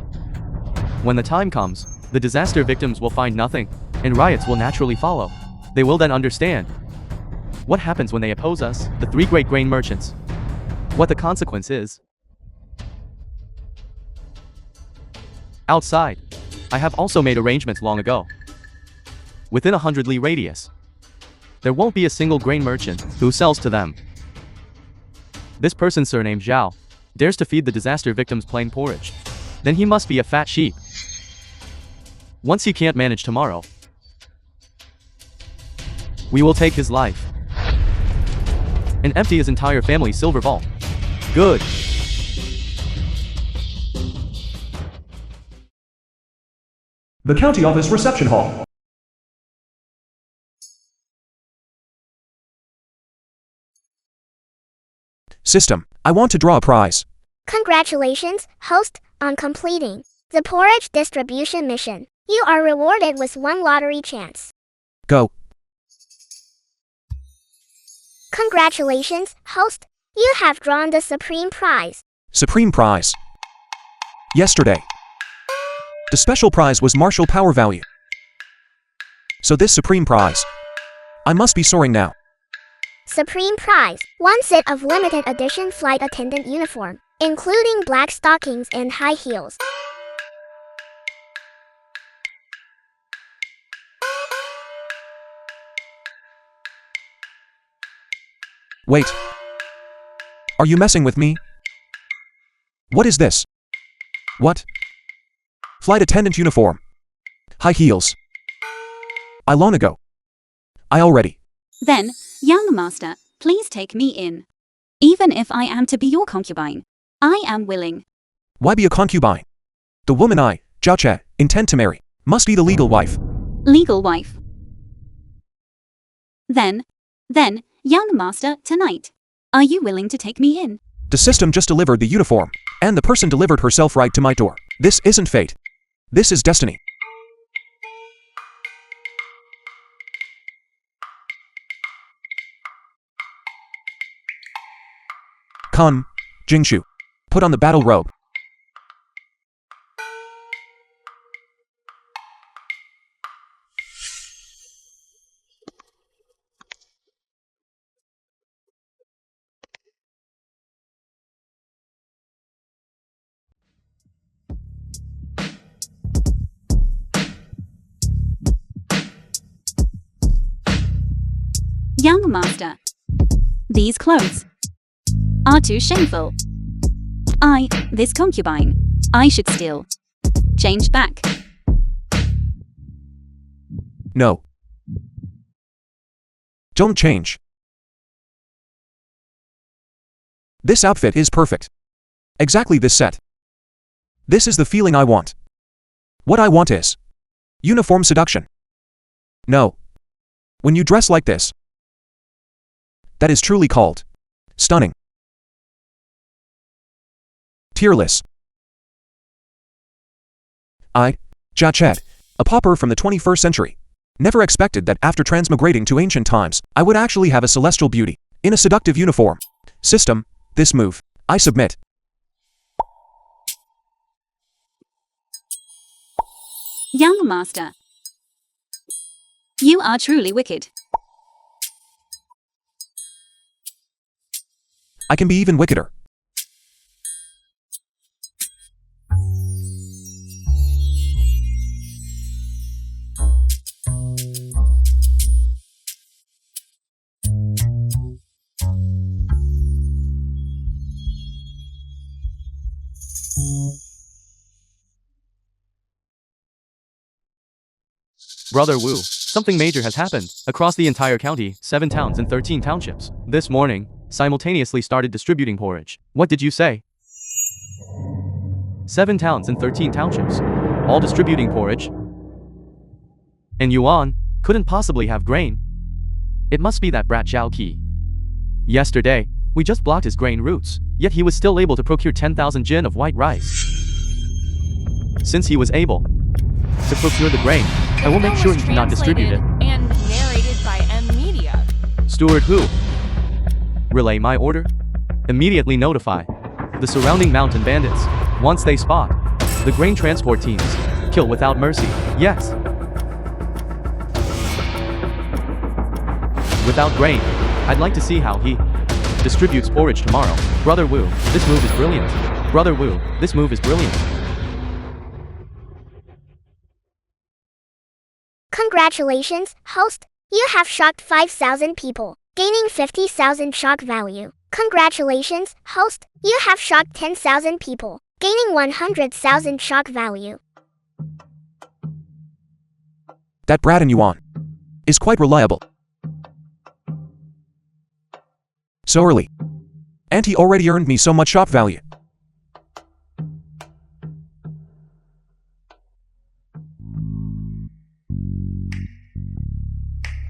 When the time comes, the disaster victims will find nothing, and riots will naturally follow. They will then understand what happens when they oppose us, the 3 great grain merchants. What the consequence is. Outside, I have also made arrangements long ago. Within 100 li radius, there won't be a single grain merchant who sells to them. This person surnamed Zhao dares to feed the disaster victims plain porridge. Then he must be a fat sheep. Once he can't manage tomorrow, we will take his life and empty his entire family's silver vault. Good. The county office reception hall. System, I want to draw a prize. Congratulations, host, on completing the porridge distribution mission. You are rewarded with 1 lottery chance. Go. Congratulations, host. You have drawn the supreme prize. Supreme prize. Yesterday, the special prize was martial power value. So this supreme prize, I must be soaring now. Supreme prize. 1 set of limited edition flight attendant uniform, including black stockings and high heels. Wait. Are you messing with me? What is this? What? Flight attendant uniform. High heels. I long ago. I already. Then, young master, please take me in. Even if I am to be your concubine, I am willing. Why be a concubine? The woman I, Zhao Che, intend to marry, must be the legal wife. Legal wife. Then, young master, tonight, are you willing to take me in? The system just delivered the uniform, and the person delivered herself right to my door. This isn't fate. This is destiny. Come, Jingshu. Put on the battle robe. Young master, these clothes are too shameful. This concubine, I should still change back. No. Don't change. This outfit is perfect. Exactly this set. This is the feeling I want. What I want is uniform seduction. No. When you dress like this, that is truly called stunning. Tearless. Jachet, a pauper from the 21st century, never expected that after transmigrating to ancient times, I would actually have a celestial beauty in a seductive uniform. System, this move, I submit. Young master, you are truly wicked. I can be even wickeder. Brother Wu, something major has happened. Across the entire county, 7 towns and 13 townships, this morning, simultaneously started distributing porridge. What did you say? 7 towns and 13 townships, all distributing porridge? And Yuan couldn't possibly have grain. It must be that brat Zhao Qi. Yesterday, we just blocked his grain routes, yet he was still able to procure 10,000 jin of white rice. Since he was able to procure the grain, I will make sure he cannot distribute it. And narrated by M Media. Steward Hu, relay my order. Immediately notify the surrounding mountain bandits. Once they spot the grain transport teams, kill without mercy. Yes. Without grain, I'd like to see how he distributes porridge tomorrow. Brother Wu, this move is brilliant. Brother Wu, this move is brilliant. Congratulations, host. You have shocked 5,000 people, gaining 50,000 shock value. Congratulations, host. You have shocked 10,000 people, gaining 100,000 shock value. That brat in Yuan is quite reliable. So early. And he already earned me so much shock value.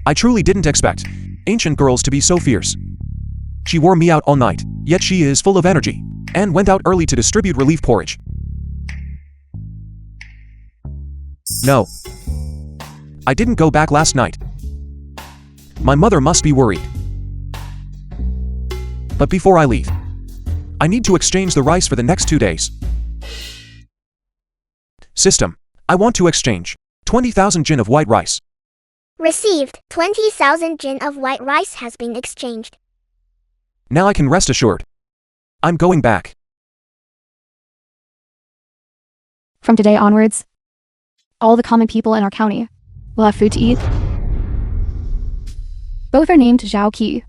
I truly didn't expect ancient girls to be so fierce. She wore me out all night, yet she is full of energy, and went out early to distribute relief porridge. No. I didn't go back last night. My mother must be worried. But before I leave, I need to exchange the rice for the next 2 days. System, I want to exchange 20,000 jin of white rice. Received. 20,000 jin of white rice has been exchanged. Now I can rest assured. I'm going back. From today onwards, all the common people in our county will have food to eat. Both are named Zhao Qi.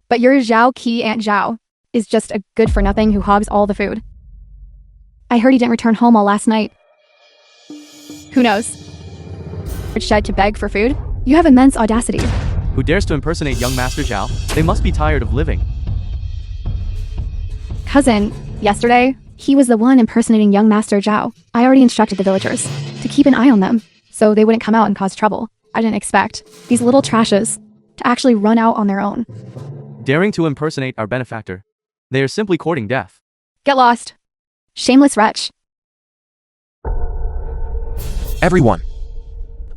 But your Zhao Qi Aunt Zhao is just a good-for-nothing who hogs all the food. I heard he didn't return home all last night. Who knows? Shed to beg for food? You have immense audacity. Who dares to impersonate young Master Zhao? They must be tired of living. Cousin, yesterday, he was the one impersonating young Master Zhao. I already instructed the villagers to keep an eye on them, so they wouldn't come out and cause trouble. I didn't expect these little trashes to actually run out on their own. Daring to impersonate our benefactor. They are simply courting death. Get lost. Shameless wretch. Everyone.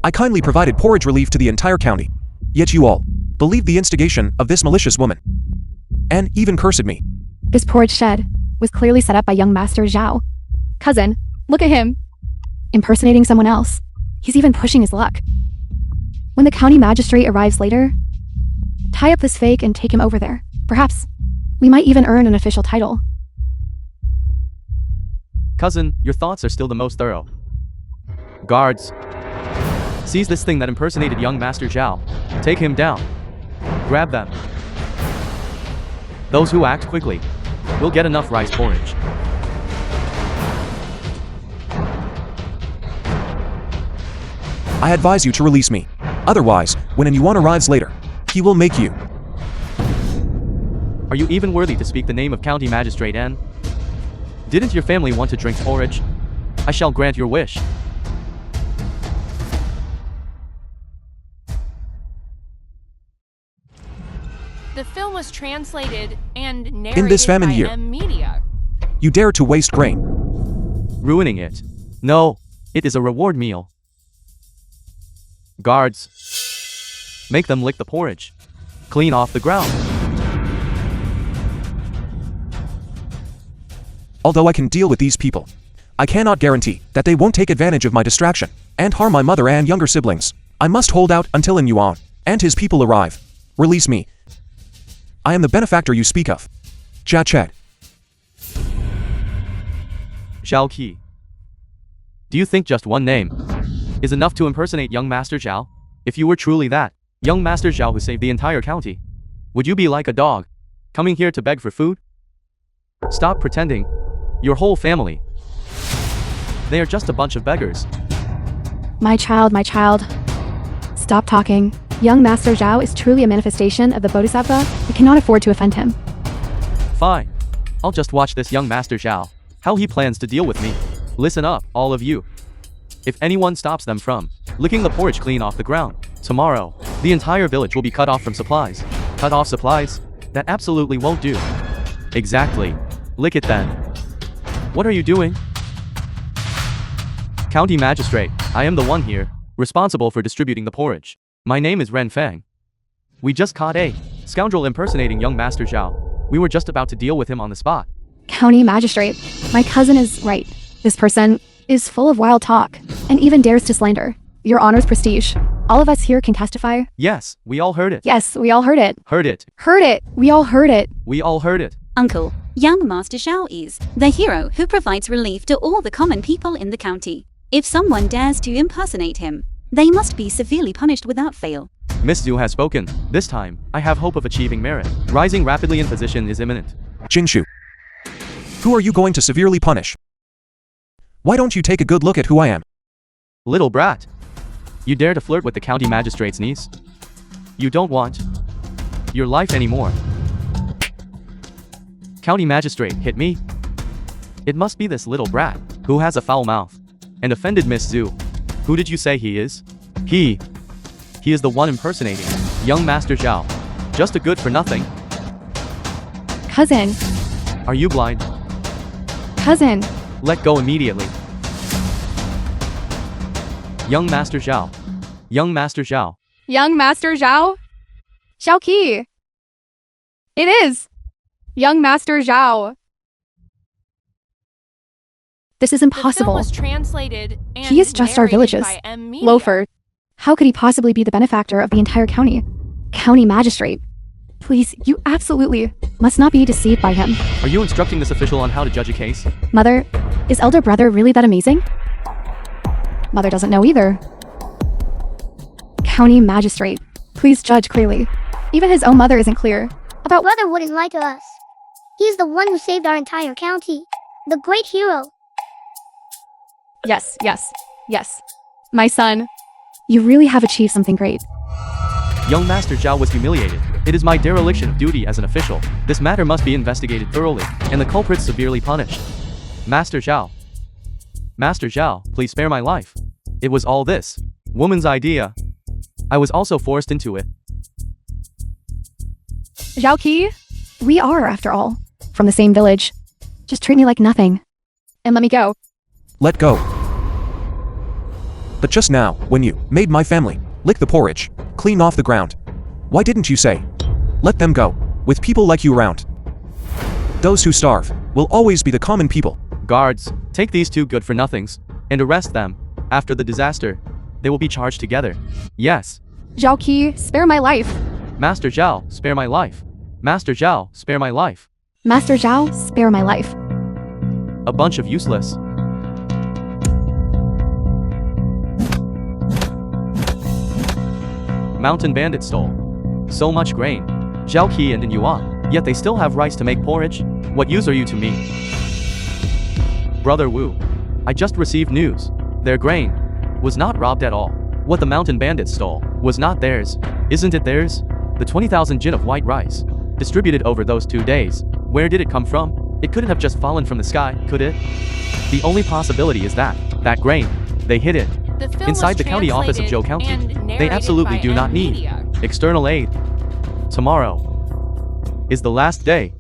I kindly provided porridge relief to the entire county. Yet you all believed the instigation of this malicious woman. And even cursed me. This porridge shed was clearly set up by young Master Zhao. Cousin, look at him. Impersonating someone else. He's even pushing his luck. When the county magistrate arrives later, tie up this fake and take him over there. Perhaps we might even earn an official title. Cousin, your thoughts are still the most thorough. Guards, seize this thing that impersonated young Master Zhao. Take him down. Grab them. Those who act quickly will get enough rice porridge. I advise you to release me. Otherwise, when an Yuan arrives later, he will make you. Are you even worthy to speak the name of County Magistrate N? Didn't your family want to drink porridge? I shall grant your wish. film was translated and narrated In this famine by year. Media. You dare to waste grain. Ruining it. No, it is a reward meal. Guards. Make them lick the porridge. Clean off the ground. Although I can deal with these people, I cannot guarantee that they won't take advantage of my distraction and harm my mother and younger siblings. I must hold out until In Yuan and his people arrive. Release me. I am the benefactor you speak of. Jia Ched. Zhao Qi. Do you think just one name is enough to impersonate young Master Zhao? If you were truly that young Master Zhao who saved the entire county, would you be like a dog, coming here to beg for food? Stop pretending. Your whole family. They are just a bunch of beggars. My child, my child. Stop talking. Young Master Zhao is truly a manifestation of the Bodhisattva. We cannot afford to offend him. Fine. I'll just watch this young Master Zhao, how he plans to deal with me. Listen up, all of you. If anyone stops them from licking the porridge clean off the ground, tomorrow, the entire village will be cut off from supplies. Cut off supplies? That absolutely won't do. Exactly. Lick it then. What are you doing? County Magistrate, I am the one here, responsible for distributing the porridge. My name is Ren Fang. We just caught a scoundrel impersonating young Master Zhao. We were just about to deal with him on the spot. County Magistrate, my cousin is right. This person is full of wild talk and even dares to slander Your Honor's prestige. All of us here can testify. Yes, we all heard it. Yes, we all heard it. Heard it. Heard it. We all heard it. We all heard it. Uncle, young Master Zhao is the hero who provides relief to all the common people in the county. If someone dares to impersonate him, they must be severely punished without fail. Miss Zhu has spoken. This time, I have hope of achieving merit. Rising rapidly in position is imminent. Jinshu. Who are you going to severely punish? Why don't you take a good look at who I am? Little brat. You dare to flirt with the county magistrate's niece? You don't want your life anymore. County magistrate hit me? It must be this little brat who has a foul mouth and offended Miss Zhu. Who did you say he is? He is the one impersonating young Master Zhao. Just a good for nothing. Cousin. Are you blind? Cousin. Let go immediately. Young Master Zhao. Young Master Zhao. Young Master Zhao? Zhao Qi. It is. Young Master Zhao. This is The film impossible. was translated and He is just our narrated village's by Media. loafer. How could he possibly be the benefactor of the entire county? County Magistrate. Please, you absolutely must not be deceived by him. Are you instructing this official on how to judge a case? Mother, is elder brother really that amazing? Mother doesn't know either. County Magistrate, please judge clearly. Even his own mother isn't clear about what. Brother wouldn't lie to us. He's the one who saved our entire county. The great hero. Yes, yes, yes. My son, you really have achieved something great. Young Master Zhao was humiliated. It is my dereliction of duty as an official. This matter must be investigated thoroughly, and the culprits severely punished. Master Zhao. Master Zhao, please spare my life. It was all this woman's idea. I was also forced into it. Zhao Qi, we are, after all, from the same village. Just treat me like nothing. And let me go. Let go. But just now, when you made my family lick the porridge, clean off the ground, why didn't you say, let them go, with people like you around? Those who starve will always be the common people. Guards, take these two good-for-nothings and arrest them. After the disaster, they will be charged together. Yes. Zhao Qi, spare my life. Master Zhao, spare my life. Master Zhao, spare my life. Master Zhao, spare my life. A bunch of useless. Mountain bandits stole so much grain. Zhao Qi and in Yuan, yet they still have rice to make porridge? What use are you to me? Brother Wu, I just received news. Their grain was not robbed at all. What the mountain bandits stole was not theirs. Isn't it theirs? The 20,000 jin of white rice, distributed over those 2 days. Where did it come from? It couldn't have just fallen from the sky, could it? The only possibility is that grain, they hid it The film inside was the county office of Zhou translated County. and They narrated absolutely by do not need Media. external aid. Tomorrow, is the last day.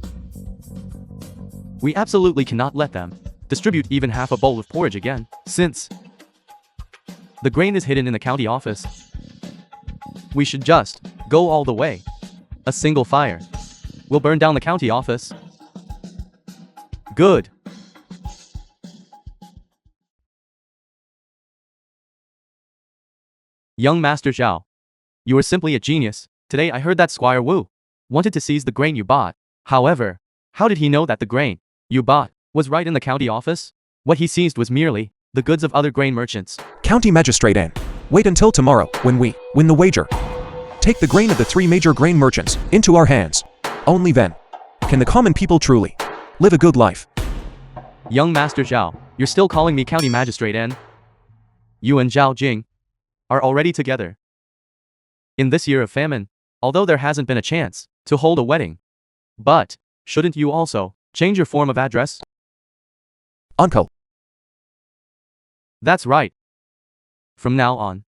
We absolutely cannot let them distribute even half a bowl of porridge again, since the grain is hidden in the county office. We should just go all the way. A single fire will burn down the county office. Good. Young Master Zhao, you are simply a genius. Today I heard that Squire Wu wanted to seize the grain you bought. However, how did he know that the grain you bought was right in the county office? What he seized was merely the goods of other grain merchants. County Magistrate N. Wait until tomorrow, when we win the wager. Take the grain of the 3 major grain merchants into our hands. Only then can the common people truly live a good life. Young Master Zhao, you're still calling me County Magistrate N? You and Zhao Jing are already together. In this year of famine, although there hasn't been a chance to hold a wedding, but shouldn't you also change your form of address? Uncle. That's right. From now on,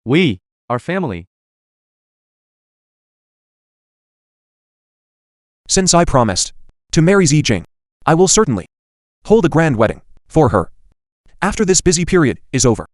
we are family. Since I promised to marry Zijing, I will certainly hold a grand wedding for her. After this busy period is over,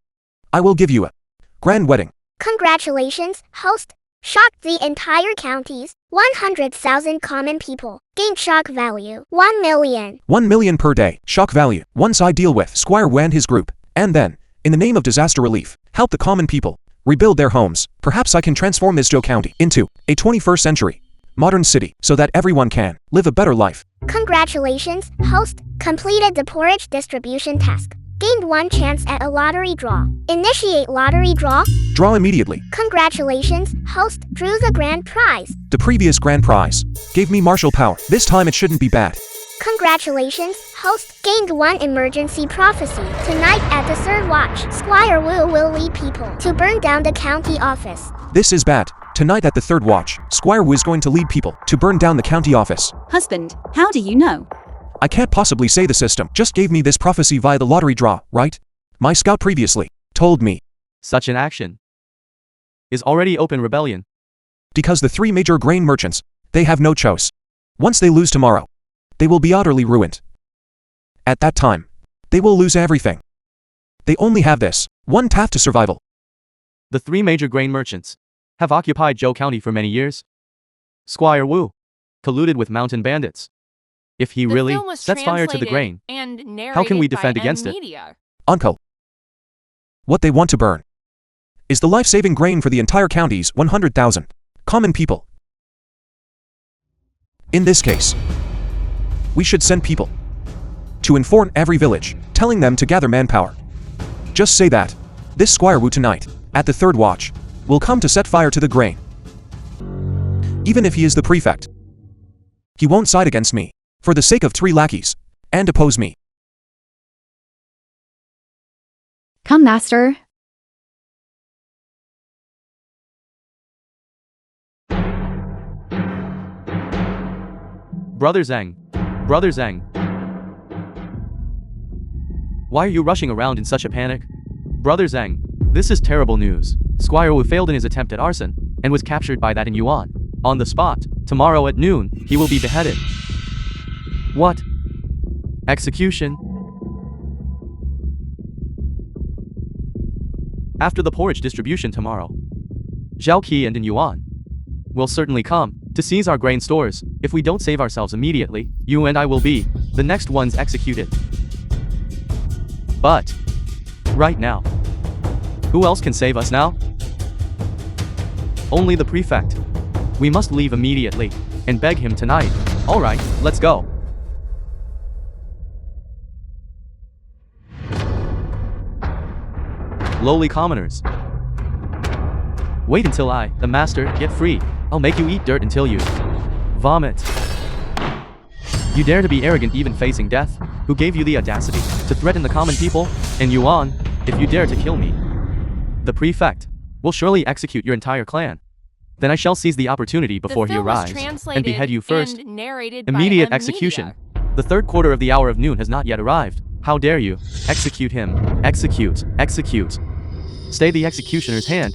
I will give you a grand wedding. Congratulations, host. Shocked the entire counties. 100,000 common people. Gain shock value. 1 million. 1 million per day. Shock value. Once I deal with Squire Wu and his group, and then, in the name of disaster relief, help the common people rebuild their homes. Perhaps I can transform this Zhou County into a 21st century modern city so that everyone can live a better life. Congratulations, host. Completed the porridge distribution task. Gained 1 chance at a lottery draw. Initiate lottery draw. Draw immediately. Congratulations, host. Drew the grand prize. The previous grand prize gave me martial power. This time it shouldn't be bad. Congratulations, host. Gained 1 emergency prophecy. Tonight at the 3rd watch, Squire Wu will lead people to burn down the county office. This is bad. Tonight at the 3rd watch, Squire Wu is going to lead people to burn down the county office. Husband, how do you know? I can't possibly say the system just gave me this prophecy via the lottery draw, right? My scout previously told me. Such an action is already open rebellion. Because the 3 major grain merchants, they have no choice. Once they lose tomorrow, they will be utterly ruined. At that time, they will lose everything. They only have this one path to survival. The 3 major grain merchants have occupied Zhou County for many years. Squire Wu colluded with mountain bandits. If he really sets fire to the grain, how can we defend against it? Uncle, what they want to burn is the life-saving grain for the entire county's 100,000 common people. In this case, we should send people to inform every village, telling them to gather manpower. Just say that this Squire Wu tonight, at the 3rd watch, will come to set fire to the grain. Even if he is the prefect, he won't side against me for the sake of 3 lackeys and oppose me. Come, master. Brother Zhang. Brother Zhang. Why are you rushing around in such a panic? Brother Zhang, this is terrible news. Squire Wu failed in his attempt at arson and was captured by that in Yuan. On the spot, tomorrow at noon, he will be beheaded. What? Execution? After the porridge distribution tomorrow, Zhao Qi and in Yuan will certainly come to seize our grain stores. If we don't save ourselves immediately, you and I will be the next ones executed. But right now, who else can save us now? Only the prefect. We must leave immediately and beg him tonight. All right, let's go. Lowly commoners, wait until I, the master, get free. I'll make you eat dirt until you vomit. You dare to be arrogant even facing death? Who gave you the audacity to threaten the common people? And Yuan, if you dare to kill me, the prefect will surely execute your entire clan. Then I shall seize the opportunity before he arrives and behead you first. Immediate execution. The 3rd quarter of the hour of noon has not yet arrived. How dare you? Execute him. Execute. Execute. Stay the executioner's hand.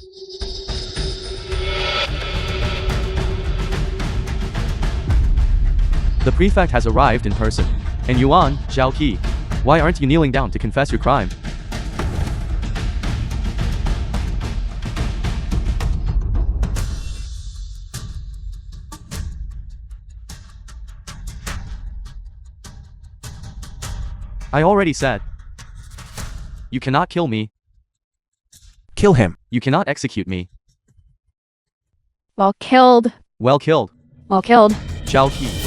The prefect has arrived in person. And Yuan, Zhaoqi, why aren't you kneeling down to confess your crime? I already said. You cannot kill me. Kill him. You cannot execute me. Well killed. Well killed. Well killed. Zhaoqi.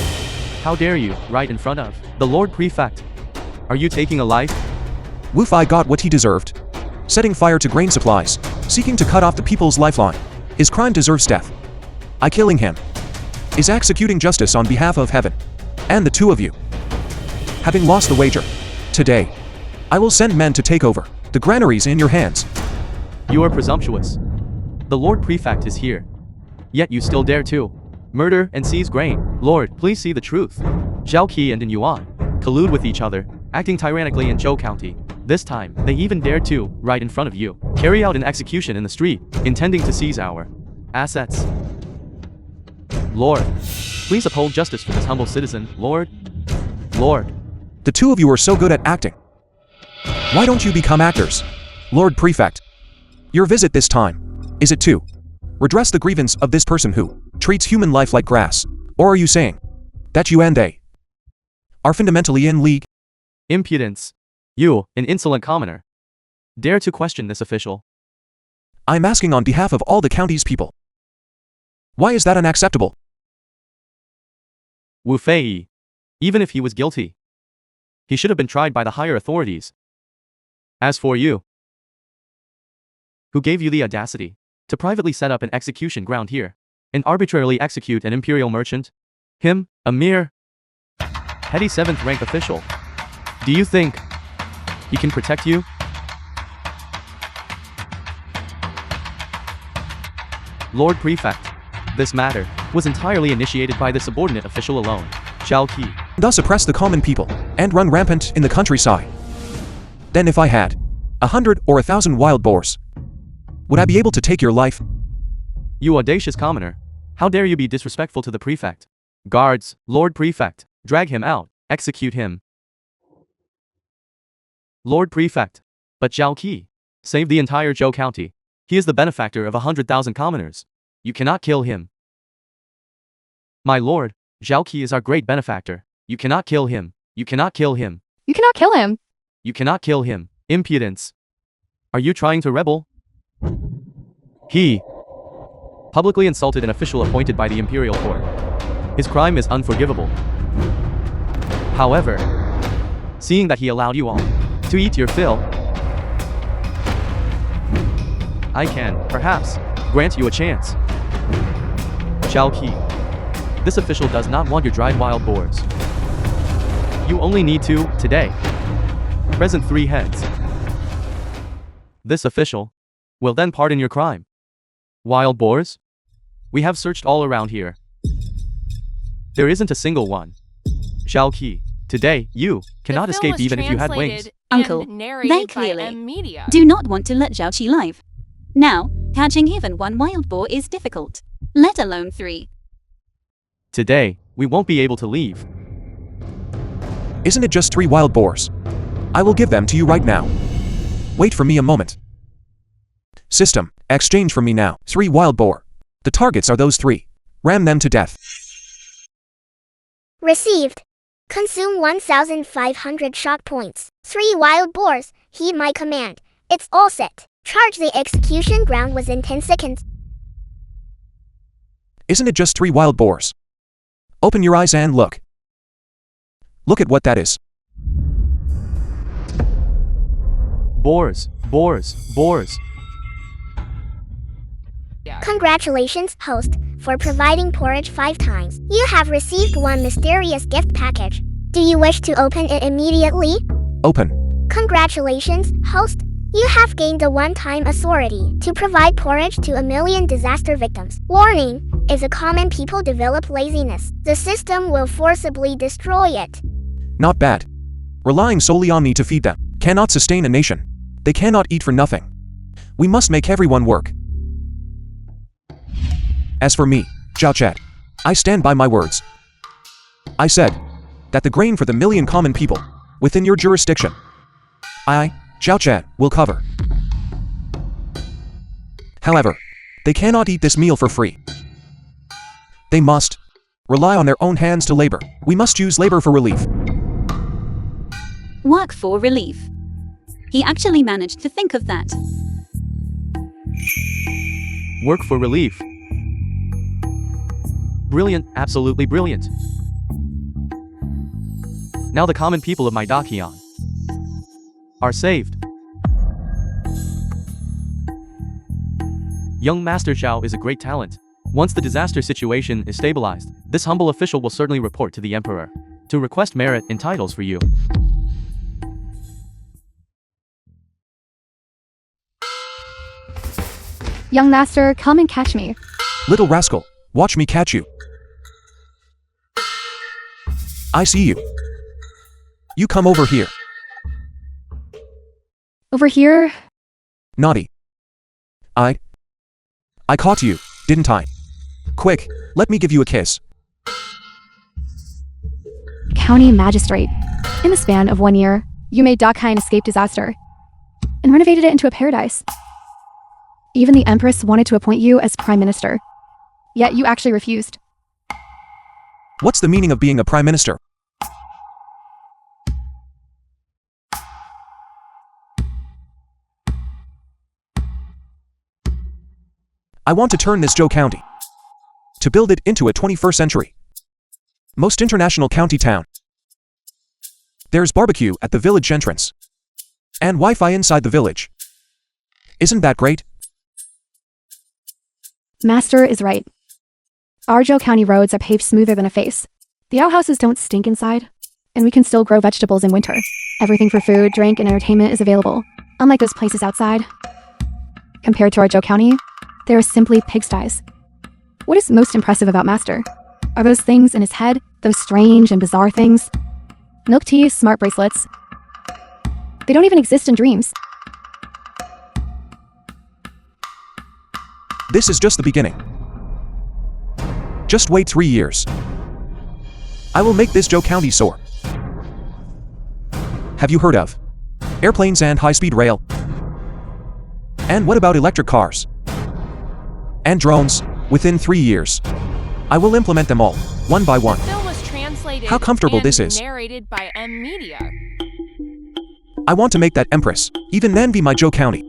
How dare you, right in front of the Lord Prefect? Are you taking a life? Wu Fei got what he deserved. Setting fire to grain supplies, seeking to cut off the people's lifeline. His crime deserves death. I killing him is executing justice on behalf of heaven. And the two of you. Having lost the wager, today, I will send men to take over. The granaries in your hands. You are presumptuous. The Lord Prefect is here. Yet you still dare to murder and seize grain. Lord, please see the truth. Zhaoqi and Yuan collude with each other, acting tyrannically in Zhou County. This time, they even dared to, right in front of you, carry out an execution in the street, intending to seize our assets. Lord, please uphold justice for this humble citizen. Lord. Lord. The two of you are so good at acting. Why don't you become actors? Lord Prefect. Your visit this time, is it to redress the grievance of this person who treats human life like grass? Or are you saying that you and they are fundamentally in league? Impudence. You, an insolent commoner, dare to question this official. I'm asking on behalf of all the county's people. Why is that unacceptable? Wu Fei. Even if he was guilty, he should have been tried by the higher authorities. As for you, who gave you the audacity to privately set up an execution ground here and arbitrarily execute an imperial merchant? Him, a mere petty 7th rank official. Do you think he can protect you? Lord Prefect, this matter was entirely initiated by the subordinate official alone, Zhaoqi. Thus oppress the common people and run rampant in the countryside. Then if I had 100 or 1,000 wild boars, would I be able to take your life? You audacious commoner, how dare you be disrespectful to the prefect? Guards, Lord Prefect, drag him out, execute him. Lord Prefect, but Zhaoqi saved the entire Zhou County. He is the benefactor of 100,000 commoners. You cannot kill him. My lord, Zhaoqi is our great benefactor. You cannot kill him. You cannot kill him. You cannot kill him. You cannot kill him. Impudence. Are you trying to rebel? He publicly insulted an official appointed by the imperial court. His crime is unforgivable. However, seeing that he allowed you all to eat your fill, I can, perhaps, grant you a chance. Zhaoqi, this official does not want your dried wild boars. You only need to, today, present 3 heads. This official will then pardon your crime. Wild boars? We have searched all around here. There isn't a single one. Zhaoqi, today, you cannot The film escape was even if you had wings. translated and Uncle, narrated they by clearly Media. do not want to let Zhaoqi live. Now, catching even one wild boar is difficult, let alone 3. Today, we won't be able to leave. Isn't it just 3 wild boars? I will give them to you right now. Wait for me a moment. System, exchange for me now. 3 wild boar. The targets are those 3. Ram them to death. Received. Consume 1,500 shock points. 3 wild boars. Heed my command. It's all set. Charge the execution ground within 10 seconds. Isn't it just 3 wild boars? Open your eyes and look. Look at what that is. Boars, boars, boars. Congratulations, host, for providing porridge 5 times. You have received 1 mysterious gift package. Do you wish to open it immediately? Open. Congratulations, host. You have gained a one-time authority to provide porridge to 1 million disaster victims. Warning, if the common people develop laziness, the system will forcibly destroy it. Not bad. Relying solely on me to feed them cannot sustain a nation. They cannot eat for nothing. We must make everyone work. As for me, Zhao Chet, I stand by my words. I said that the grain for the million common people within your jurisdiction, Zhao Chan, will cover. However, they cannot eat this meal for free. They must rely on their own hands to labor. We must use labor for relief. Work for relief. He actually managed to think of that. Work for relief. Brilliant, absolutely brilliant. Now the common people of my Dakian are saved. Young Master Xiao is a great talent. Once the disaster situation is stabilized, this humble official will certainly report to the Emperor to request merit and titles for you. Young master, come and catch me. Little rascal, watch me catch you. I see you. You come over here. Over here? Naughty. I caught you, didn't I? Quick, let me give you a kiss. County Magistrate. In the span of 1 year, you made Dakhine escape disaster and renovated it into a paradise. Even the Empress wanted to appoint you as Prime Minister. Yet you actually refused. What's the meaning of being a Prime Minister? I want to turn this Zhou County to build it into a 21st century most international county town. There's barbecue at the village entrance and Wi-Fi inside the village. Isn't that great? Master is right. Our Zhou County roads are paved smoother than a face. The outhouses don't stink inside, and we can still grow vegetables in winter. Everything for food, drink, and entertainment is available, unlike those places outside. Compared to our Zhou County, they are simply pigsties. What is most impressive about Master? Are those things in his head, those strange and bizarre things? Milk tea, smart bracelets. They don't even exist in dreams. This is just the beginning. Just wait 3 years. I will make this Zhou County soar. Have you heard of airplanes and high-speed rail? And what about electric cars? And drones? Within 3 years, I will implement them all, one by one. The film was translated How comfortable and this is. narrated by Media. I want to make that Empress even envy my Zhou County.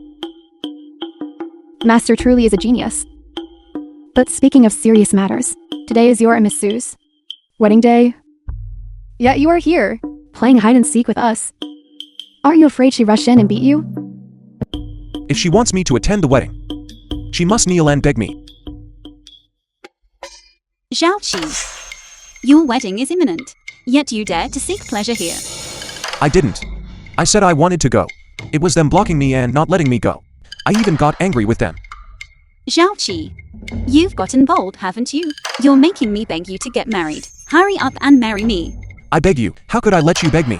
Master truly is a genius. But speaking of serious matters, today is your and Miss Sue's wedding day. Yet you are here, playing hide and seek with us. Aren't you afraid she rushed in and beat you? If she wants me to attend the wedding, she must kneel and beg me. Zhao Qi, your wedding is imminent, yet you dare to seek pleasure here. I didn't. I said I wanted to go. It was them blocking me and not letting me go. I even got angry with them. Zhao Qi, you've gotten bold, haven't you? You're making me beg you to get married. Hurry up and marry me. I beg you, how could I let you beg me?